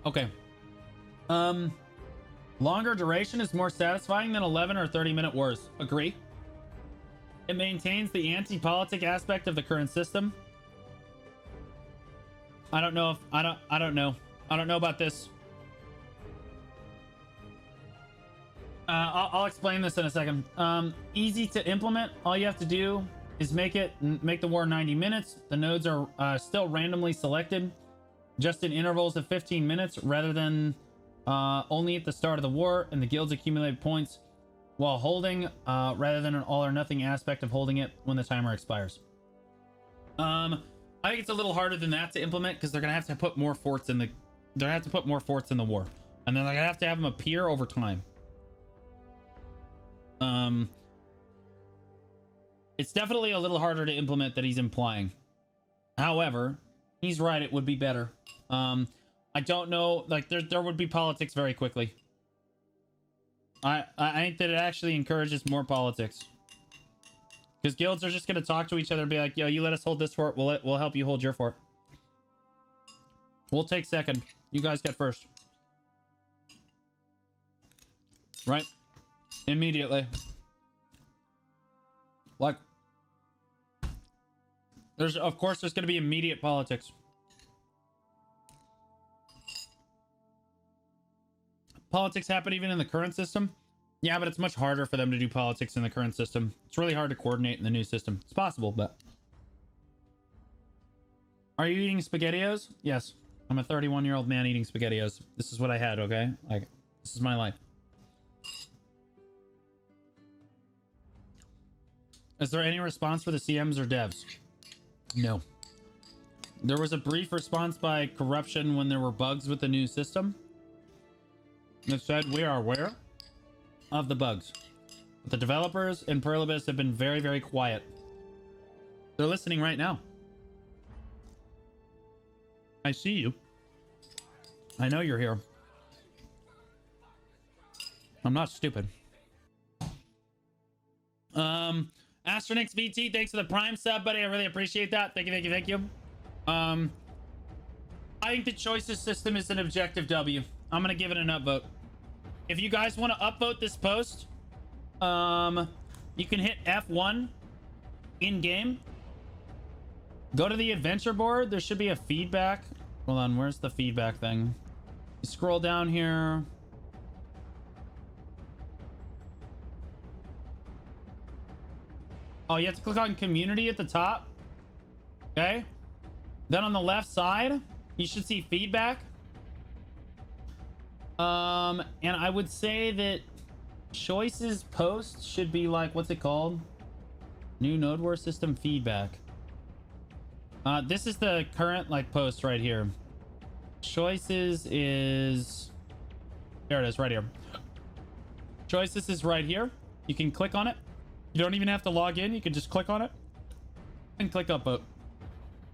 Okay. Longer duration is more satisfying than 11 or 30-minute wars. Agree. It maintains the anti-politic aspect of the current system. I don't know if I don't know. I don't know about this. I'll explain this in a second. Easy to implement. All you have to do is make the war 90 minutes. The nodes are still randomly selected, just in intervals of 15 minutes rather than only at the start of the war, and the guilds accumulate points while holding, rather than an all or nothing aspect of holding it when the timer expires. I think it's a little harder than that to implement because they're gonna have to put more forts in the war, and then they're gonna have to have them appear over time. It's definitely a little harder to implement than he's implying. However, he's right, it would be better. I don't know, like there would be politics very quickly. I think that it actually encourages more politics. Because guilds are just going to talk to each other and be like, yo, you let us hold this fort, we'll help you hold your fort. We'll take second. You guys get first. Right? Immediately. Like, of course there's going to be immediate politics. Politics happen even in the current system. Yeah, but it's much harder for them to do politics in the current system. It's really hard to coordinate in the new system. It's possible, but... Are you eating SpaghettiOs? Yes. I'm a 31-year-old man eating SpaghettiOs. This is what I had, okay? Like, this is my life. Is there any response for the CMs or devs? No. There was a brief response by corruption when there were bugs with the new system. It said, we are aware of the bugs. But the developers and Perlibus have been very, very quiet. They're listening right now. I see you. I know you're here. I'm not stupid. Astronix VT, thanks for the Prime sub, buddy. I really appreciate that. Thank you, thank you, thank you. I think the choices system is an objective W. I'm gonna give it an upvote. If you guys want to upvote this post, you can hit F1 in game. Go to the adventure board. There should be a feedback. Hold on, where's the feedback thing? You scroll down here. Oh, you have to click on community at the top. Okay. Then on the left side, you should see feedback. And I would say that choices post should be like, what's it called? New Node War system feedback. This is the current like post right here. Choices is, there it is right here. Choices is right here. You can click on it. You don't even have to log in. You can just click on it and click upvote.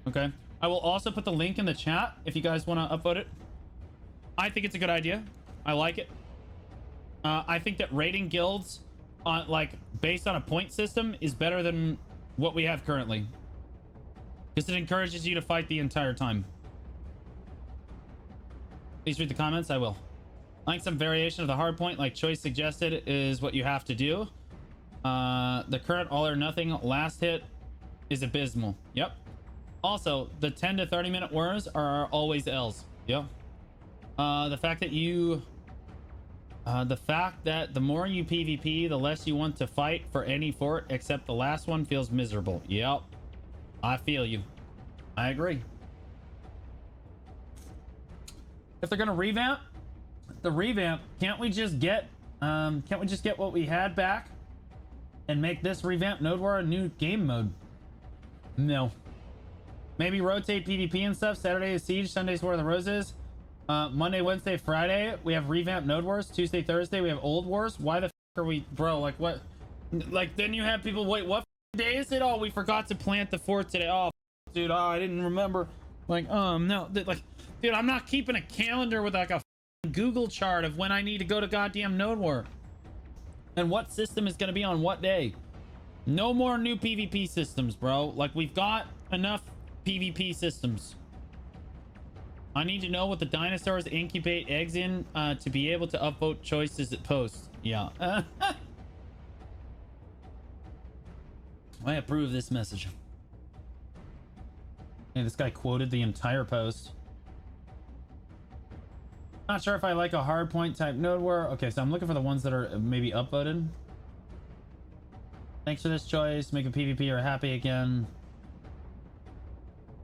Okay. I will also put the link in the chat if you guys want to upvote it. I think it's a good idea. I like it. I think that rating guilds on like based on a point system is better than what we have currently, because it encourages you to fight the entire time. Please read the comments. I will. I think some variation of the hard point like choice suggested is what you have to do. The current all or nothing last hit is abysmal. Yep. Also, the 10 to 30 minute wars are always L's. Yep. The fact that the more you PvP, the less you want to fight for any fort except the last one feels miserable. Yep. I feel you. I agree. If they're gonna revamp the revamp, can't we just get what we had back and make this revamp Node War a new game mode? No. Maybe rotate PvP and stuff. Saturday is Siege, Sunday's War of the Roses. Monday, Wednesday, Friday, we have revamped Node Wars. Tuesday, Thursday, we have Old Wars. Why the f are we, bro? Like, what? Like, then you have people, wait, what day is it? Oh, we forgot to plant the fort today. Oh, dude, oh, I didn't remember. Like, no, like, dude, I'm not keeping a calendar with like a Google chart of when I need to go to goddamn Node War and what system is going to be on what day. No more new PvP systems, bro. Like, we've got enough PvP systems. I need to know what the dinosaurs incubate eggs in to be able to upvote choices at post. Yeah. I approve this message. Hey, this guy quoted the entire post. Not sure if I like a hard point type Node War. Okay, so I'm looking for the ones that are maybe upvoted. Thanks for this choice. Make a PvP or happy again.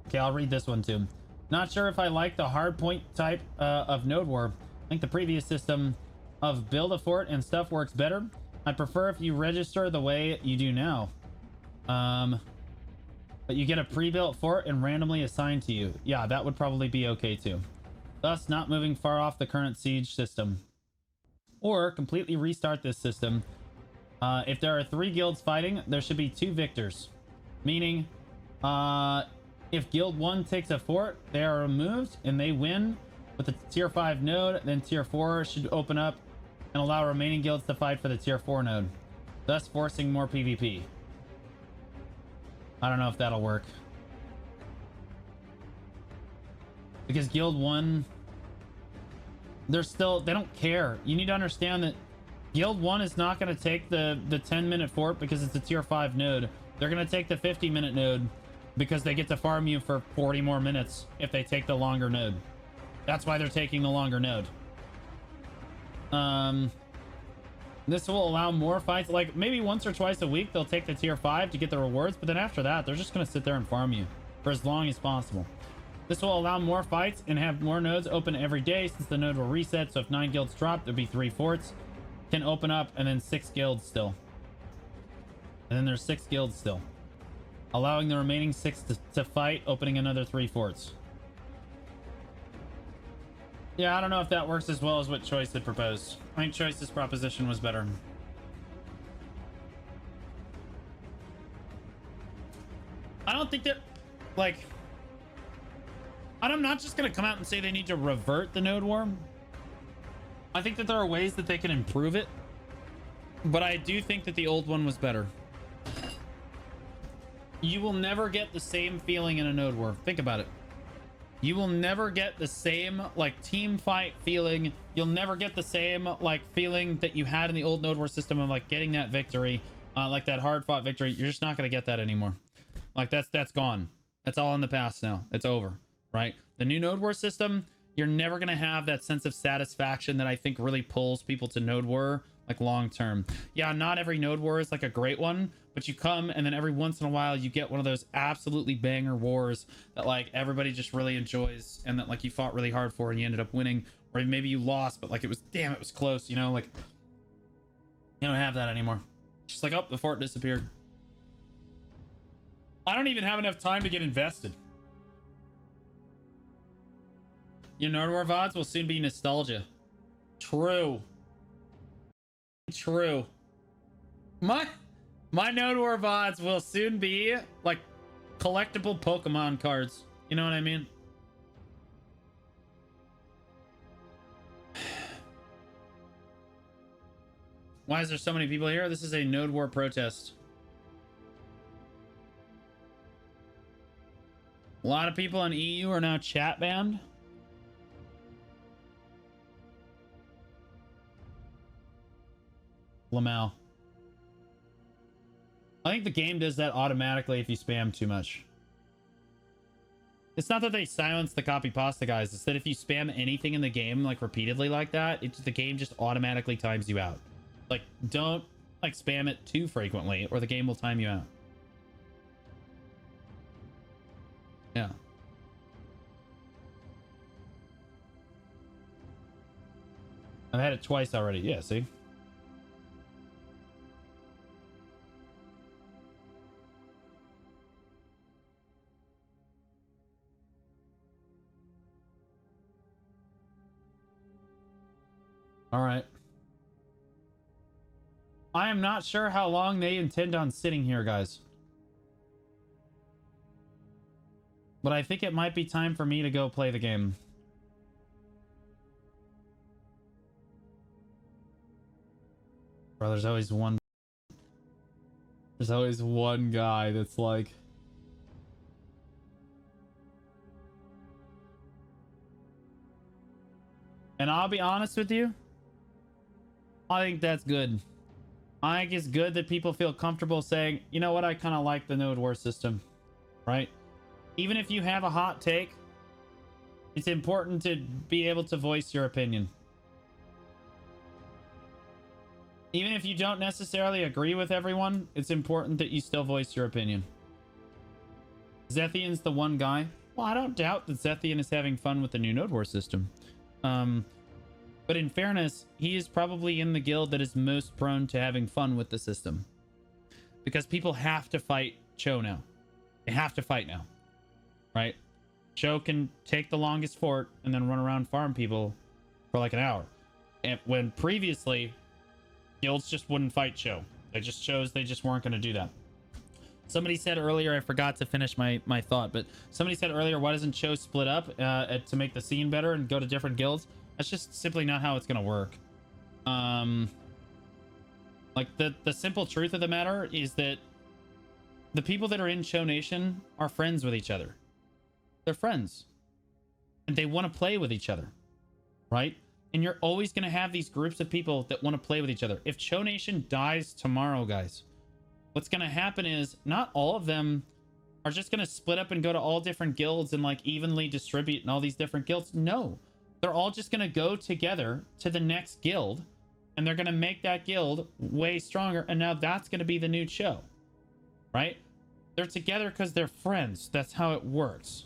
Okay, I'll read this one too. Not sure if I like the hard point type of Node War. I think the previous system of build a fort and stuff works better. I prefer if you register the way you do now. But you get a pre-built fort and randomly assigned to you. Yeah, that would probably be okay too. Thus, not moving far off the current siege system. Or completely restart this system. If there are 3 guilds fighting, there should be 2 victors. Meaning, if guild 1 takes a fort, they are removed and they win with a tier 5 node, then tier 4 should open up and allow remaining guilds to fight for the tier 4 node, thus forcing more PvP. I don't know if that'll work. Because guild 1, they don't care. You need to understand that guild 1 is not going to take the 10-minute fort because it's a tier 5 node. They're going to take the 50-minute node because they get to farm you for 40 more minutes if they take the longer node. That's why they're taking the longer node. This will allow more fights. Like, maybe once or twice a week, they'll take the tier 5 to get the rewards, but then after that, they're just going to sit there and farm you for as long as possible. This will allow more fights and have more nodes open every day since the node will reset. So if 9 guilds drop, there'll be 3 forts. Can open up and then 6 guilds still. And then there's 6 guilds still. Allowing the remaining 6 to fight, opening another 3 forts. Yeah, I don't know if that works as well as what Choice had proposed. I think Choice's proposition was better. I don't think that, like, I'm not just going to come out and say they need to revert the Node War. I think that there are ways that they can improve it. But I do think that the old one was better. You will never get the same feeling in a node war. Think about it. You will never get the same like team fight feeling. You'll never get the same like feeling that you had in the old node war system of like getting that victory, like that hard fought victory. You're just not going to get that anymore. Like that's gone. That's all in the past now. It's over, right? The new node war system, you're never going to have that sense of satisfaction that I think really pulls people to node war like long term. Yeah, not every node war is like a great one, but you come and then every once in a while you get one of those absolutely banger wars that like everybody just really enjoys and that like you fought really hard for and you ended up winning, or maybe you lost but like it was, damn, it was close, you know? Like you don't have that anymore. It's just like, oh, the fort disappeared. I don't even have enough time to get invested. Your node war VODs will soon be nostalgia. True. True. My node war VODs will soon be like collectible Pokemon cards. You know what I mean? Why is there so many people here? This is a node war protest. A lot of people in EU are now chat banned. Lamau. I think the game does that automatically if you spam too much. It's not that they silence the copy pasta guys. It's that if you spam anything in the game like repeatedly like that, the game just automatically times you out. Like don't like spam it too frequently or the game will time you out. Yeah. I've had it twice already. Yeah, see? All right. I am not sure how long they intend on sitting here, guys. But I think it might be time for me to go play the game. Bro, there's always one guy that's like, and I'll be honest with you, I think that's good. I think it's good that people feel comfortable saying, you know what, I kind of like the node war system, right? Even if you have a hot take, it's important to be able to voice your opinion. Even if you don't necessarily agree with everyone, it's important that you still voice your opinion. Zethian's the one guy. Well, I don't doubt that Zethian is having fun with the new node war system. But in fairness, he is probably in the guild that is most prone to having fun with the system. Because people have to fight Cho now. They have to fight now. Right? Cho can take the longest fort and then run around farm people for like an hour. And when previously, guilds just wouldn't fight Cho. They just chose they just weren't going to do that. Somebody said earlier, I forgot to finish my thought, but somebody said earlier, why doesn't Cho split up to make the scene better and go to different guilds? That's just simply not how it's going to work. Like the simple truth of the matter is that the people that are in Cho Nation are friends with each other. They're friends. And they want to play with each other. Right? And you're always going to have these groups of people that want to play with each other. If Cho Nation dies tomorrow, guys, what's going to happen is not all of them are just going to split up and go to all different guilds and like evenly distribute in all these different guilds. No, they're all just going to go together to the next guild and they're going to make that guild way stronger. And now that's going to be the new Cho, right? They're together because they're friends. That's how it works.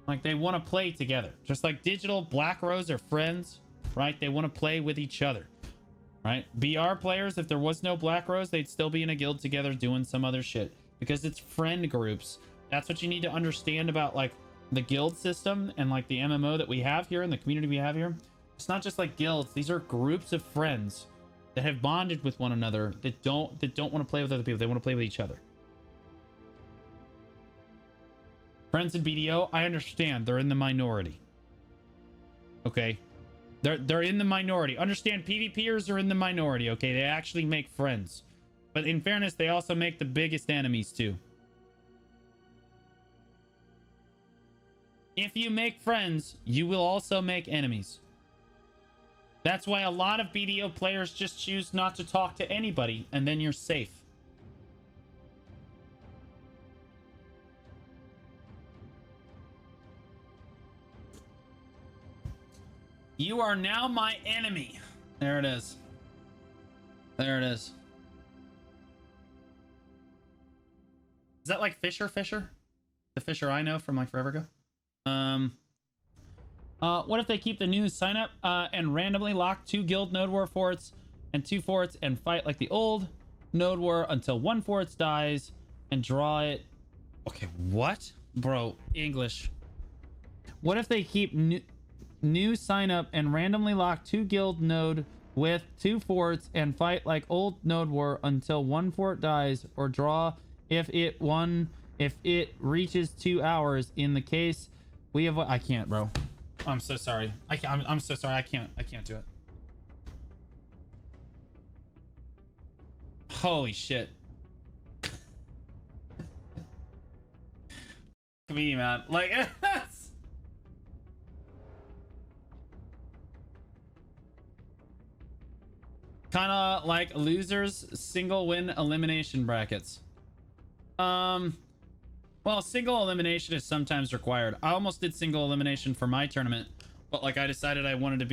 Like they want to play together, just like Digital Black Rose are friends, right? They want to play with each other, right? BR players, if there was no Black Rose, they'd still be in a guild together doing some other shit because it's friend groups. That's what you need to understand about like the guild system and like the MMO that we have here and the community we have here. It's not just like guilds. These are groups of friends that have bonded with one another that don't want to play with other people. They want to play with each other. Friends in BDO, I understand they're in the minority. Okay, they're in the minority. Understand, PvPers are in the minority. Okay, they actually make friends. But in fairness, they also make the biggest enemies too. If you make friends, you will also make enemies. That's why a lot of BDO players just choose not to talk to anybody, and then you're safe. You are now my enemy. There it is. There it is. Is that like Fisher? The Fisher I know from like forever ago? What if they keep the new sign up and randomly lock 2 guild node war forts and 2 forts and fight like the old node war until 1 fort dies and draw it? Okay, what? Bro, English. What if they keep new sign up and randomly lock 2 guild node with 2 forts and fight like old node war until 1 fort dies or draw if it reaches 2 hours? In the case we have, I can't, bro. I'm so sorry. I'm so sorry. I can't do it. Holy shit. Me, man. Like, kind of like losers single win elimination brackets. Well, single elimination is sometimes required. I almost did single elimination for my tournament, but like I decided I wanted it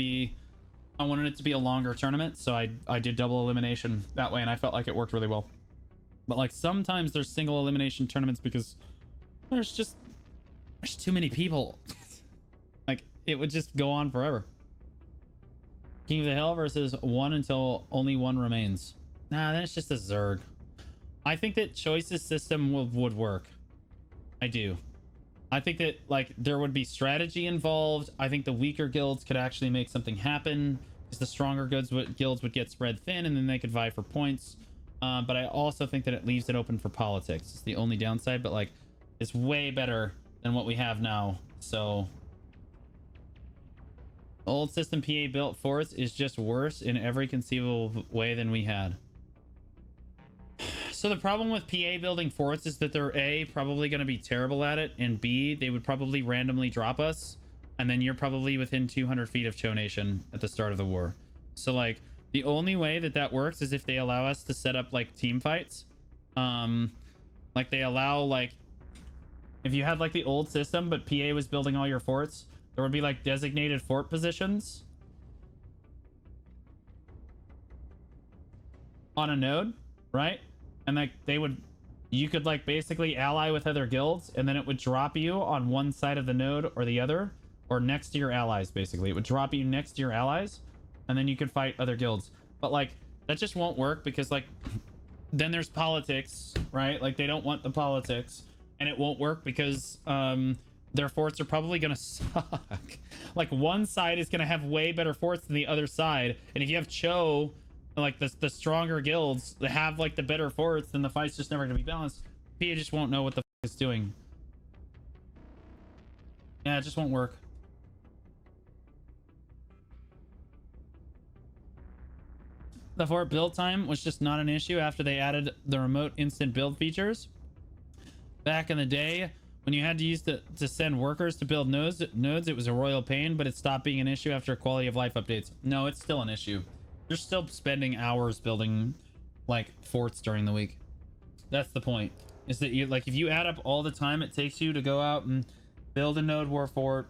to be a longer tournament, so I did double elimination that way, and I felt like it worked really well. But like sometimes there's single elimination tournaments because there's too many people. Like it would just go on forever. King of the Hill versus 1 until only 1 remains. Nah, then it's just a Zerg. I think that Choice's system would work. I do. I think that like there would be strategy involved. I think the weaker guilds could actually make something happen because the stronger guilds would get spread thin and then they could vie for points. But I also think that it leaves it open for politics. It's the only downside, but like it's way better than what we have now. So old system PA built forts is just worse in every conceivable way than we had. So the problem with PA building forts is that they're A, probably going to be terrible at it, and B, they would probably randomly drop us, and then you're probably within 200 feet of Cho Nation at the start of the war. So like the only way that works is if they allow us to set up like team fights. Like they allow, like if you had like the old system but PA was building all your forts, there would be like designated fort positions on a node, right? And like you could like basically ally with other guilds, and then it would drop you on one side of the node or the other, or next to your allies. Basically it would drop you next to your allies, and then you could fight other guilds. But like that just won't work because like then there's politics, right? Like they don't want the politics, and it won't work because their forts are probably gonna suck. Like one side is gonna have way better forts than the other side, and if you have Cho, like the stronger guilds that have like the better forts, then the fight's just never gonna be balanced. PA just won't know what the f it's doing. Yeah, it just won't work. The fort build time was just not an issue after they added the remote instant build features. Back in the day, when you had to use to send workers to build nodes, it was a royal pain, but it stopped being an issue after quality of life updates. No, it's still an issue. You're still spending hours building like forts during the week. That's the point. Is that you like if you add up all the time it takes you to go out and build a node war fort.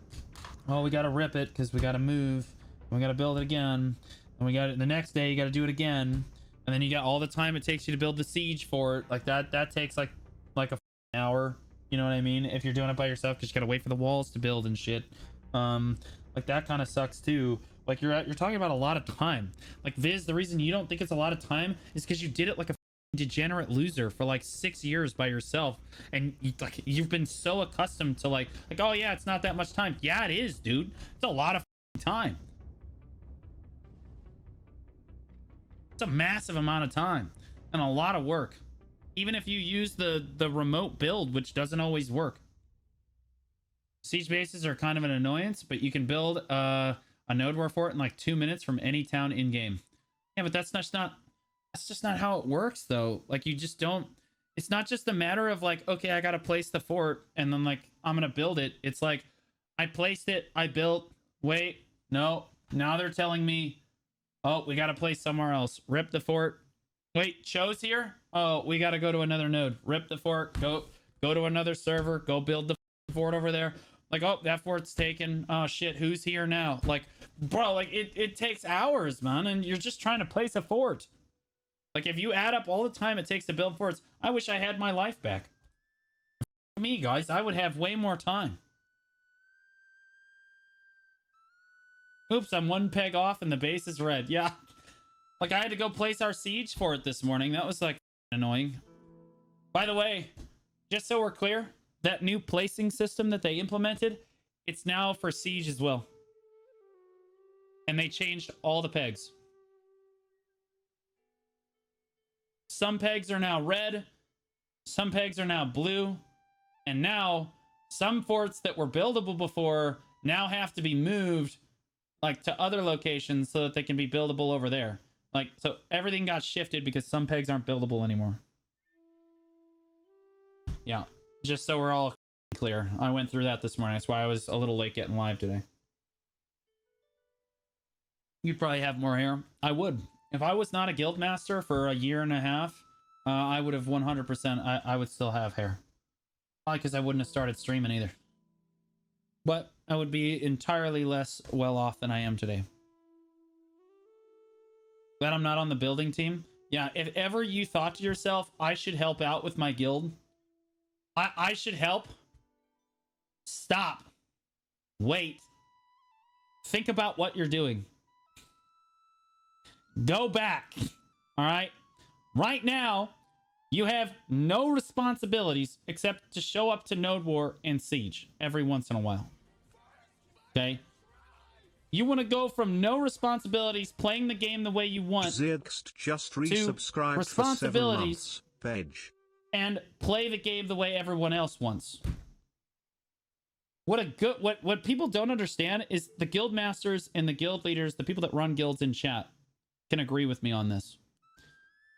Oh, we gotta rip it because we gotta move. And we gotta build it again. And we got it the next day. You gotta do it again. And then you got all the time it takes you to build the siege fort. Like that takes like a hour. You know what I mean? If you're doing it by yourself, because you gotta wait for the walls to build and shit. Like that kind of sucks too. Like you're talking about a lot of time. Like Viz, the reason you don't think it's a lot of time is because you did it like a degenerate loser for like 6 years by yourself, and you've been so accustomed to like oh yeah, it's not that much time. Yeah, it is, dude. It's a lot of time. It's a massive amount of time and a lot of work, even if you use the remote build, which doesn't always work. Siege bases are kind of an annoyance, but you can build a node war fort in like 2 minutes from any town in game. Yeah, but that's not That's just not how it works, though. Like, you just don't. It's not just a matter of like, okay, I gotta place the fort and then like I'm gonna build it. It's like I placed it, I built. Wait, no. Now they're telling me, oh, we gotta place somewhere else. Rip the fort. Wait, show's here. Oh, we gotta go to another node. Rip the fort. Go to another server. Go build the fort over there. Like, oh, that fort's taken. Oh shit, who's here now? Like, bro, like it takes hours, man, and you're just trying to place a fort. Like, if you add up all the time it takes to build forts, I wish I had my life back. For me, guys, I would have way more time. Oops, I'm one peg off and the base is red. Yeah. Like, I had to go place our siege fort this morning. That was, like, annoying. By the way, just so we're clear, that new placing system that they implemented, it's now for siege as well. And they changed all the pegs. Some pegs are now red. Some pegs are now blue. And now, some forts that were buildable before now have to be moved, like, to other locations so that they can be buildable over there. Like, so everything got shifted because some pegs aren't buildable anymore. Yeah, just so we're all clear. I went through that this morning. That's why I was a little late getting live today. You'd probably have more hair. I would. If I was not a guild master for a year and a half, I would have 100%, I would still have hair. Probably because I wouldn't have started streaming either. But I would be entirely less well off than I am today. Glad I'm not on the building team. Yeah, if ever you thought to yourself, I should help out with my guild. I should help. Stop. Wait. Think about what you're doing. Go back. All right? Right now, you have no responsibilities except to show up to Node War and Siege every once in a while. Okay? You want to go from no responsibilities, playing the game the way you want, Zirkst just to resubscribed responsibilities for 7 months. Page. and play the game the way everyone else wants. What people don't understand is the guild masters and the guild leaders, the people that run guilds in chat, can agree with me on this.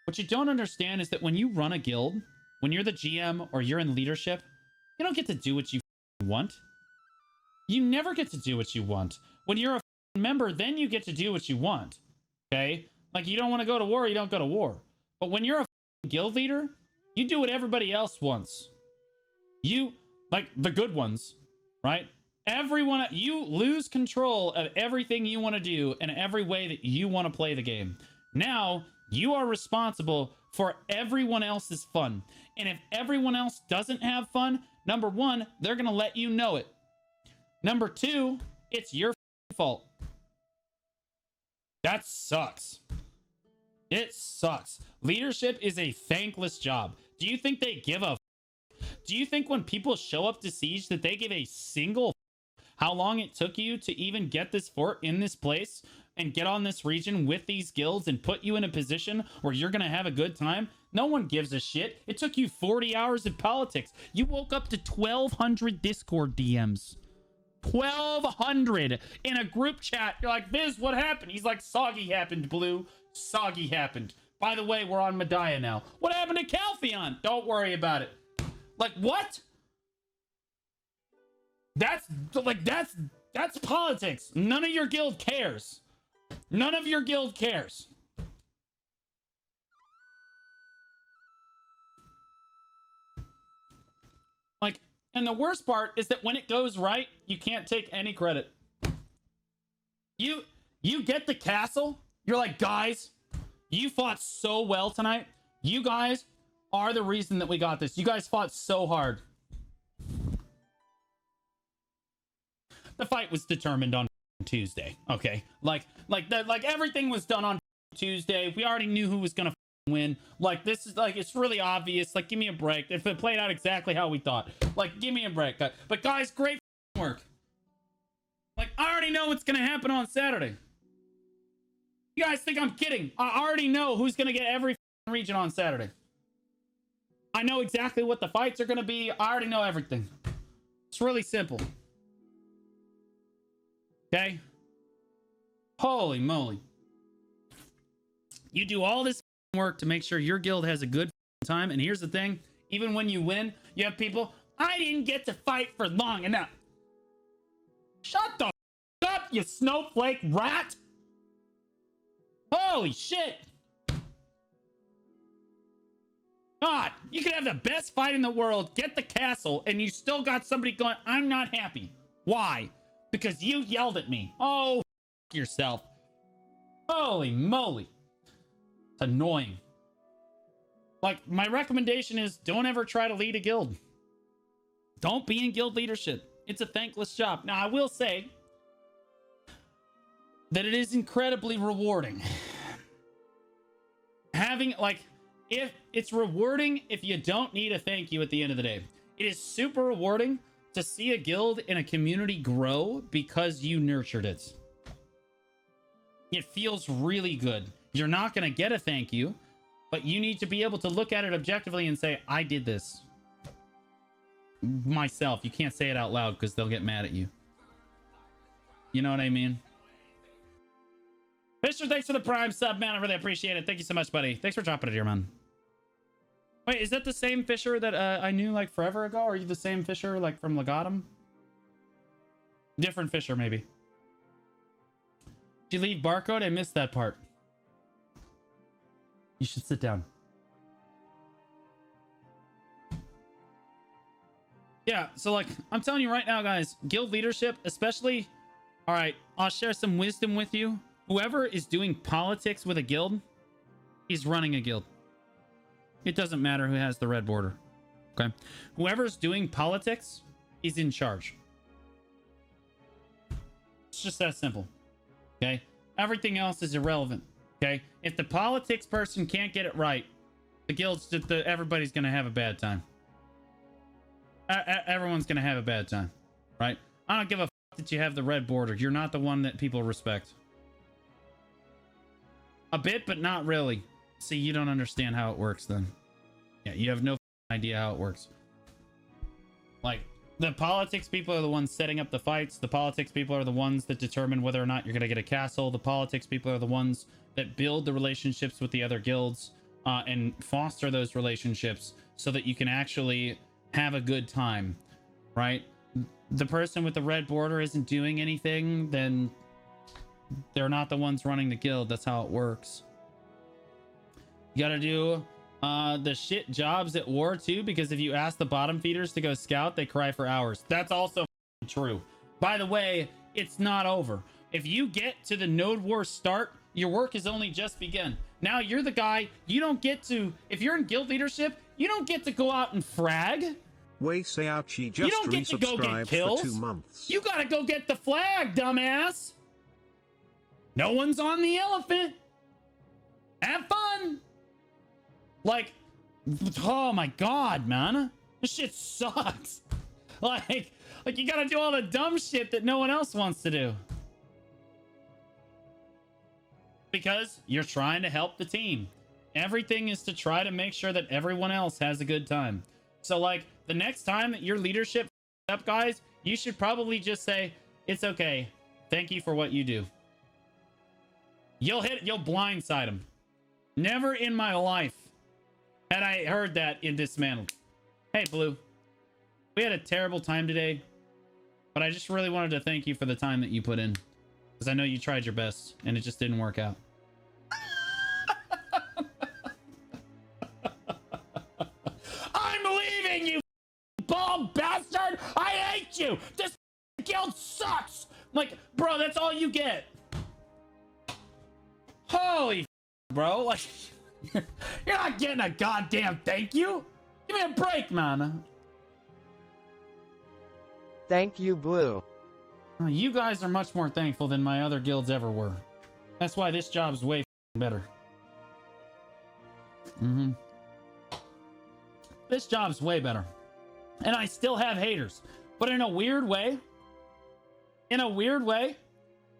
What you don't understand is that when you run a guild, when you're the GM or you're in leadership, you don't get to do what you want. You never get to do what you want. When you're a member, then you get to do what you want. Okay? Like, you don't want to go to war, you don't go to war. But when you're a guild leader, you do what everybody else wants. You, like the good ones, right? Everyone, you lose control of everything you want to do in every way that you want to play the game. Now, you are responsible for everyone else's fun. And if everyone else doesn't have fun, number one, they're going to let you know it. Number two, it's your fault. That sucks. It sucks. Leadership is a thankless job. Do you think they give a Do you think when people show up to Siege that they give a single how long it took you to even get this fort in this place and get on this region with these guilds and put you in a position where you're gonna have a good time? No one gives a shit. It took you 40 hours of politics. You woke up to 1,200 Discord DMs. 1,200 in a group chat. You're like, Viz, what happened? He's like, Soggy happened, Blue. Soggy happened. By the way, we're on Medaya now. What happened to Calpheon? Don't worry about it. Like, what? That's politics. None of your guild cares. None of your guild cares. Like, and the worst part is that when it goes right, you can't take any credit. You get the castle. You're like, guys, you fought so well tonight. You guys are the reason that we got this. You guys fought so hard. The fight was determined on Tuesday. Okay, like everything was done on Tuesday. We already knew who was gonna win. Like, this is like, it's really obvious. Like, give me a break. If it played out exactly how we thought, like, give me a break. But guys, great work. Like, I already know what's gonna happen on Saturday. You guys think I'm kidding? I already know who's gonna get every region on Saturday. I know exactly what the fights are gonna be. I already know everything. It's really simple. Okay? Holy moly. You do all this work to make sure your guild has a good time. And here's the thing, even when you win, you have people, I didn't get to fight for long enough. Shut the up, you snowflake rat. Holy shit. God, you could have the best fight in the world, get the castle, and you still got somebody going, I'm not happy. Why? Because you yelled at me. Oh, yourself. Holy moly. It's annoying. Like, my recommendation is don't ever try to lead a guild. Don't be in guild leadership. It's a thankless job. Now, I will say that it is incredibly rewarding. Having, like, if it's rewarding if you don't need a thank you at the end of the day. It is super rewarding to see a guild in a community grow because you nurtured it. It feels really good. You're not going to get a thank you, but you need to be able to look at it objectively and say, I did this myself. You can't say it out loud because they'll get mad at you. You know what I mean? Fisher, thanks for the prime sub, man. I really appreciate it. Thank you so much, buddy. Thanks for dropping it here, man. Wait, is that the same Fisher that I knew like forever ago? Or are you the same Fisher like from Legatum? Different Fisher, maybe. Did you leave barcode? I missed that part. You should sit down. Yeah, so like, I'm telling you right now, guys, guild leadership, especially, all right, I'll share some wisdom with you. Whoever is doing politics with a guild is running a guild. It doesn't matter who has the red border. Okay. Whoever's doing politics is in charge. It's just that simple. Okay. Everything else is irrelevant. Okay. If the politics person can't get it right, the guilds, everybody's going to have a bad time. Everyone's going to have a bad time. Right. I don't give a fuck that you have the red border. You're not the one that people respect. A bit, but not really. See, you don't understand how it works then. Yeah, you have no idea how it works. Like, the politics people are the ones setting up the fights. The politics people are the ones that determine whether or not you're going to get a castle. The politics people are the ones that build the relationships with the other guilds and foster those relationships so that you can actually have a good time, right? The person with the red border isn't doing anything, then they're not the ones running the guild. That's how it works. You gotta do the shit jobs at war too, because if you ask the bottom feeders to go scout, they cry for hours. That's also true. By the way, it's not over. If you get to the node war start, your work has only just begun. Now you're the guy, you don't get to, if you're in guild leadership, you don't get to go out and frag. Weisauchi just You don't get to go get kills. for 2 months. You gotta go get the flag, dumbass. No one's on the elephant. Have fun. Like, oh my god, man. This shit sucks. Like you gotta do all the dumb shit that no one else wants to do. Because you're trying to help the team. Everything is to try to make sure that everyone else has a good time. So like, the next time that your leadership up, guys, you should probably just say, it's okay. Thank you for what you do. You'll blindside them. Never in my life had I heard that in Dismantled. Hey, Blue. We had a terrible time today, but I just really wanted to thank you for the time that you put in. Because I know you tried your best, and it just didn't work out. I'm leaving, you bald bastard! I hate you! This guild sucks! Like, bro, that's all you get. Holy bro, like, you're not getting a goddamn thank you. Give me a break, man. Thank you, Blue. You guys are much more thankful than my other guilds ever were. That's why this job's way better. This job's way better. And I still have haters. But in a weird way,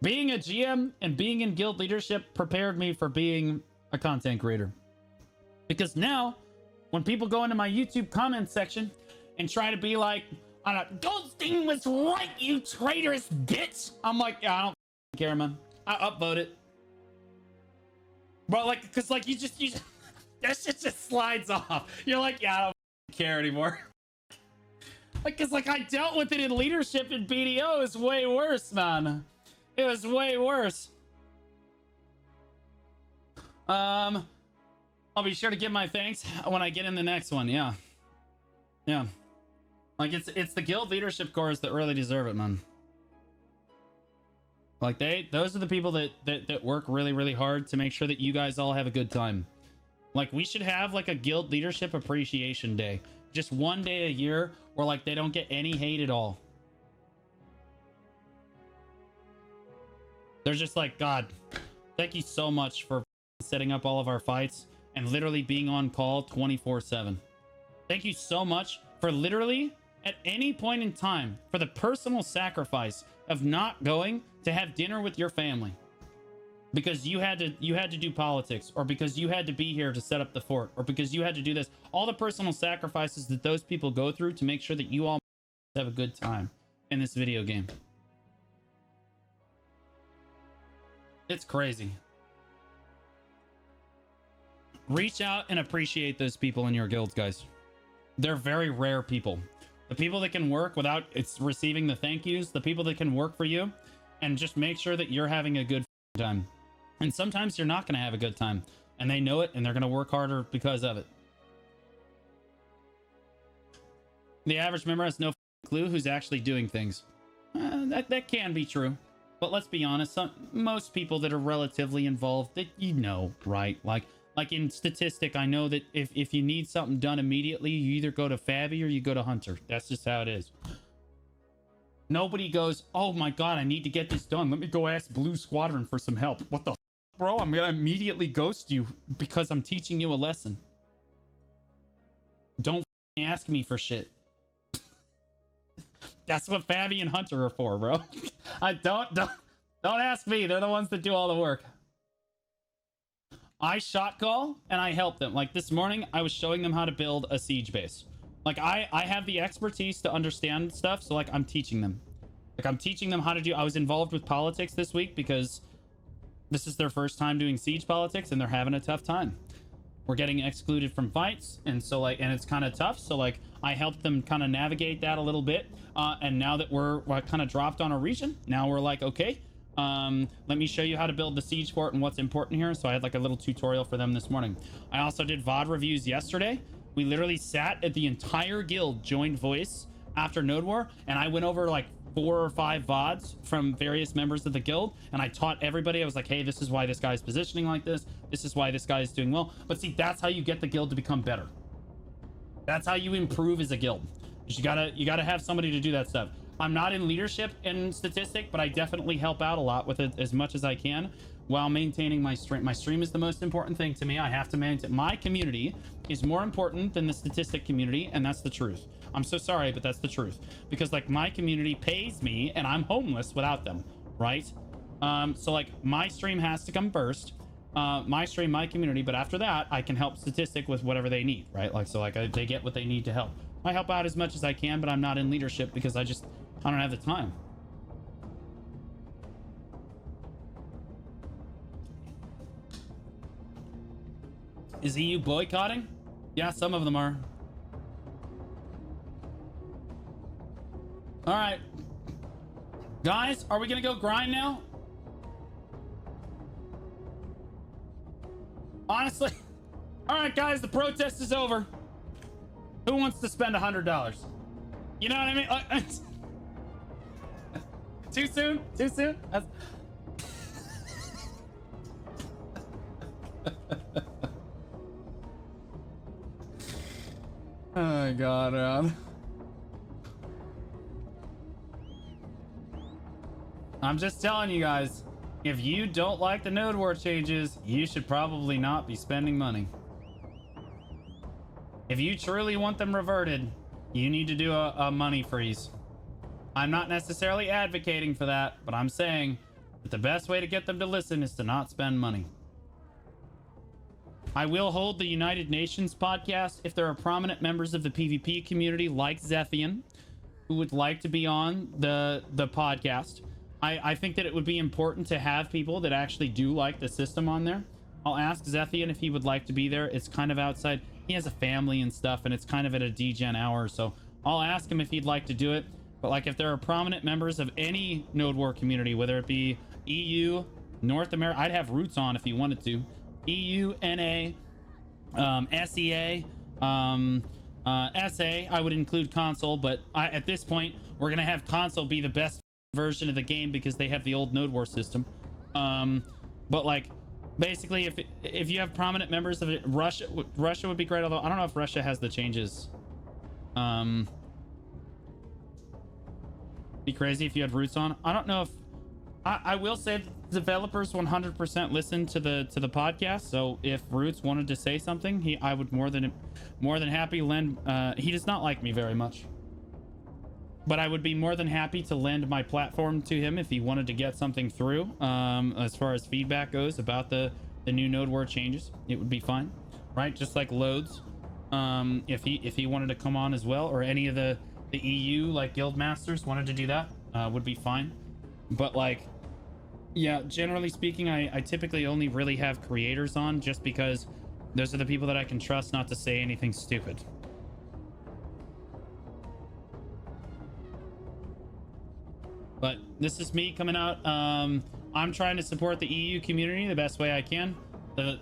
being a GM and being in guild leadership prepared me for being a content creator. Because now, when people go into my YouTube comment section and try to be like, Goldstein was right, you traitorous bitch. I'm like, yeah, I don't care, man. I upvote it. Bro, like, cause like you just That shit just slides off. You're like, yeah, I don't care anymore. Like, cause like I dealt with it in leadership in BDO. It's way worse, man. It was way worse. I'll be sure to give my thanks when I get in the next one. Yeah. Yeah. Like it's the guild leadership cores that really deserve it, man. Like those are the people that work really, really hard to make sure that you guys all have a good time. Like we should have like a guild leadership appreciation day. Just one day a year where like they don't get any hate at all. They're just like, God, thank you so much for setting up all of our fights and literally being on call 24/7. Thank you so much for literally at any point in time for the personal sacrifice of not going to have dinner with your family because you had to do politics, or because you had to be here to set up the fort, or because you had to do this. All the personal sacrifices that those people go through to make sure that you all have a good time in this video game. It's crazy. Reach out and appreciate those people in your guilds, guys. They're very rare people. The people that can work without it's receiving the thank yous, the people that can work for you and just make sure that you're having a good time. And sometimes you're not going to have a good time, and they know it, and they're going to work harder because of it. The average member has no clue who's actually doing things. That can be true. But let's be honest, most people that are relatively involved, that you know, right? Like in statistic, I know that if you need something done immediately, you either go to Fabi or you go to Hunter. That's just how it is. Nobody goes, oh my God, I need to get this done. Let me go ask Blue Squadron for some help. What the f, bro? I'm gonna immediately ghost you because I'm teaching you a lesson. Don't ask me for shit. That's what Fabi and Hunter are for, bro. I don't ask me. They're the ones that do all the work. I shot call and I help them. Like this morning, I was showing them how to build a siege base. Like I have the expertise to understand stuff, so like I'm teaching them. Like I'm teaching them how to do. I was involved with politics this week because this is their first time doing siege politics and they're having a tough time. We're getting excluded from fights, and so like, and it's kind of tough. So like, I helped them kind of navigate that a little bit. And now that we're kind of dropped on a region, now we're like, okay, let me show you how to build the siege fort and what's important here. So I had like a little tutorial for them this morning. I also did VOD reviews yesterday. We literally sat at the entire guild joined voice after Node War, and I went over like 4 or 5 VODs from various members of the guild, and I taught everybody. I was like, hey, this is why this guy's positioning like this. This is why this guy is doing well. But see, that's how you get the guild to become better. That's how you improve as a guild. You gotta have somebody to do that stuff. I'm not in leadership in statistic, but I definitely help out a lot with it as much as I can while maintaining my stream. My stream is the most important thing to me. I have to maintain. My community is more important than the statistic community, and that's the truth. I'm so sorry, but that's the truth. Because like my community pays me and I'm homeless without them, right? So like my stream has to come first. My stream, my community, but after that, I can help statistic with whatever they need, right? Like, so like they get what they need to help. I help out as much as I can, but I'm not in leadership because I don't have the time. Is EU boycotting? Yeah, some of them are. All right. Guys, are we gonna go grind now? Honestly. All right, guys, the protest is over. Who wants to spend $100? You know what I mean? Too soon? Too soon? That's... Oh my God, man. I'm just telling you guys, if you don't like the Node War changes, you should probably not be spending money. If you truly want them reverted, you need to do a money freeze. I'm not necessarily advocating for that, but I'm saying that the best way to get them to listen is to not spend money. I will hold the United Nations podcast if there are prominent members of the PvP community like Zephian who would like to be on the podcast. I think that it would be important to have people that actually do like the system on there. I'll ask Zethian if he would like to be there. It's kind of outside. He has a family and stuff, and it's kind of at a degen hour, so I'll ask him if he'd like to do it. But like, if there are prominent members of any Node War community, whether it be EU, North America, I'd have Roots on if he wanted to. EU, NA, SEA, SA, I would include console, but at this point, we're gonna have console be the best version of the game because they have the old Node War system. But like, basically, if you have prominent members of it, Russia would be great. Although I don't know if Russia has the changes. Be crazy if you had Roots on. I don't know if I will say that developers 100% listen to the podcast. So if Roots wanted to say something, I would more than happy lend. He does not like me very much, but I would be more than happy to lend my platform to him if he wanted to get something through. As far as feedback goes about the new Node War changes, it would be fine, right? Just like Loads, if he wanted to come on as well, or any of the EU like guild masters wanted to do that, would be fine. But like, yeah, generally speaking, I typically only really have creators on just because those are the people that I can trust not to say anything stupid. But this is me coming out. I'm trying to support the EU community the best way I can.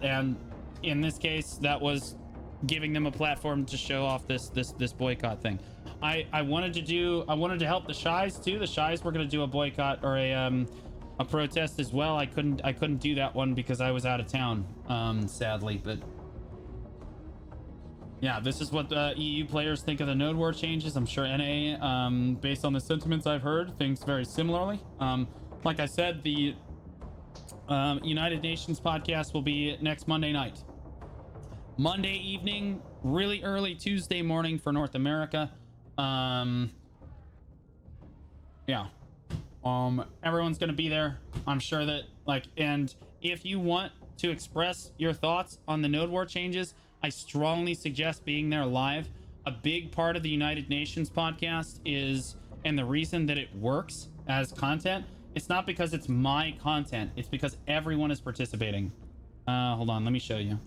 And in this case, that was giving them a platform to show off this boycott thing. I wanted to help the Shies too. The Shies were going to do a boycott or a protest as well. I couldn't do that one because I was out of town, sadly. But yeah, this is what the EU players think of the Node War changes. I'm sure NA, based on the sentiments I've heard, thinks very similarly. Like I said, the United Nations podcast will be next Monday night. Monday evening, really early Tuesday morning for North America. Yeah. Everyone's gonna be there. I'm sure that, like, and if you want to express your thoughts on the Node War changes, I strongly suggest being there live. A big part of the United Nations podcast is, and the reason that it works as content, it's not because it's my content, it's because everyone is participating. Hold on, let me show you.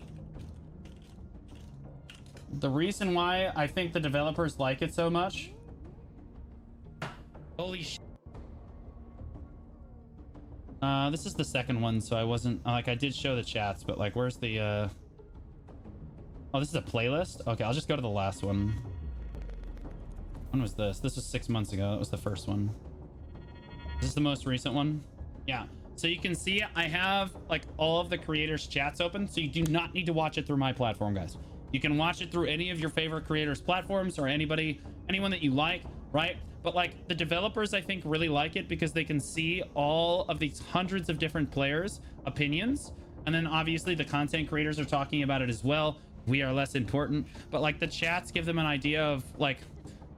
The reason why I think the developers like it so much. Holy shit. This is the second one, so I wasn't, like, I did show the chats, but like, where's the, oh, this is a playlist? Okay, I'll just go to the last one. When was this? This was 6 months ago. That was the first one. This is the most recent one. Yeah. So you can see I have like all of the creators' chats open, so you do not need to watch it through my platform, guys. You can watch it through any of your favorite creators' platforms or anyone that you like, right? But like, the developers, I think, really like it because they can see all of these hundreds of different players' opinions. And then obviously the content creators are talking about it as well. We are less important, but like, the chats give them an idea of like,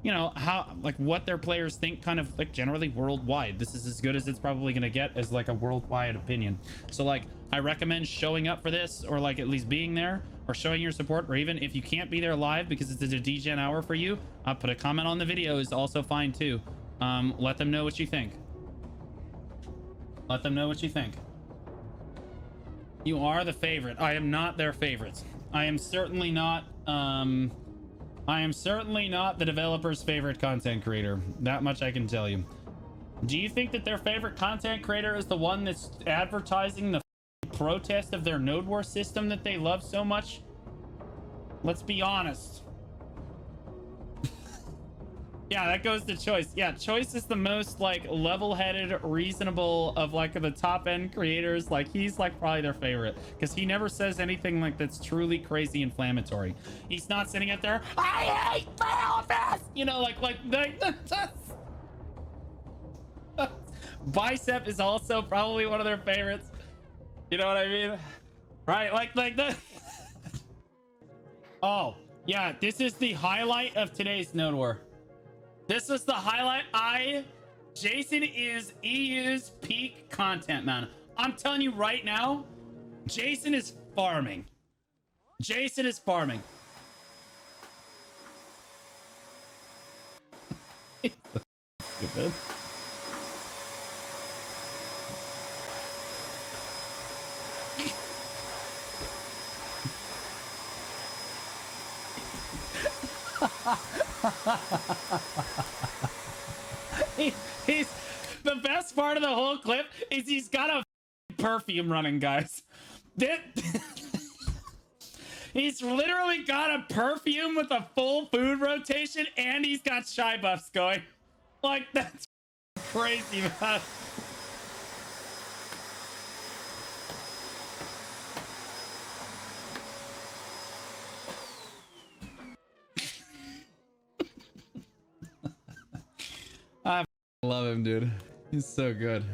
you know, how, like, what their players think, kind of like generally worldwide. This is as good as it's probably going to get as like a worldwide opinion. So like, I recommend showing up for this, or like at least being there, or showing your support, or even if you can't be there live because it's a degen hour for you, put a comment on the video is also fine too. Let them know what you think. Let them know what you think. You are the favorite. I am not their favorite. I am certainly not the developer's favorite content creator. That much I can tell you. Do you think that their favorite content creator is the one that's advertising the protest of their Node War system that they love so much? Let's be honest. Yeah, that goes to Choice. Yeah, Choice is the most like level-headed, reasonable of like the top end creators. Like, he's like probably their favorite because he never says anything like that's truly crazy inflammatory. He's not sitting out there, I hate Belfast, you know, like Bicep is also probably one of their favorites. You know what I mean? Right? Like the oh yeah, this is the highlight of today's Node War. This is the highlight. Jason is EU's peak content, man. I'm telling you right now, Jason is farming. Jason is farming. Stupid. He's the best part of the whole clip is he's got a perfume running, guys. He's literally got a perfume with a full food rotation, and he's got shy buffs going. Like, that's crazy, man. I love him, dude. He's so good.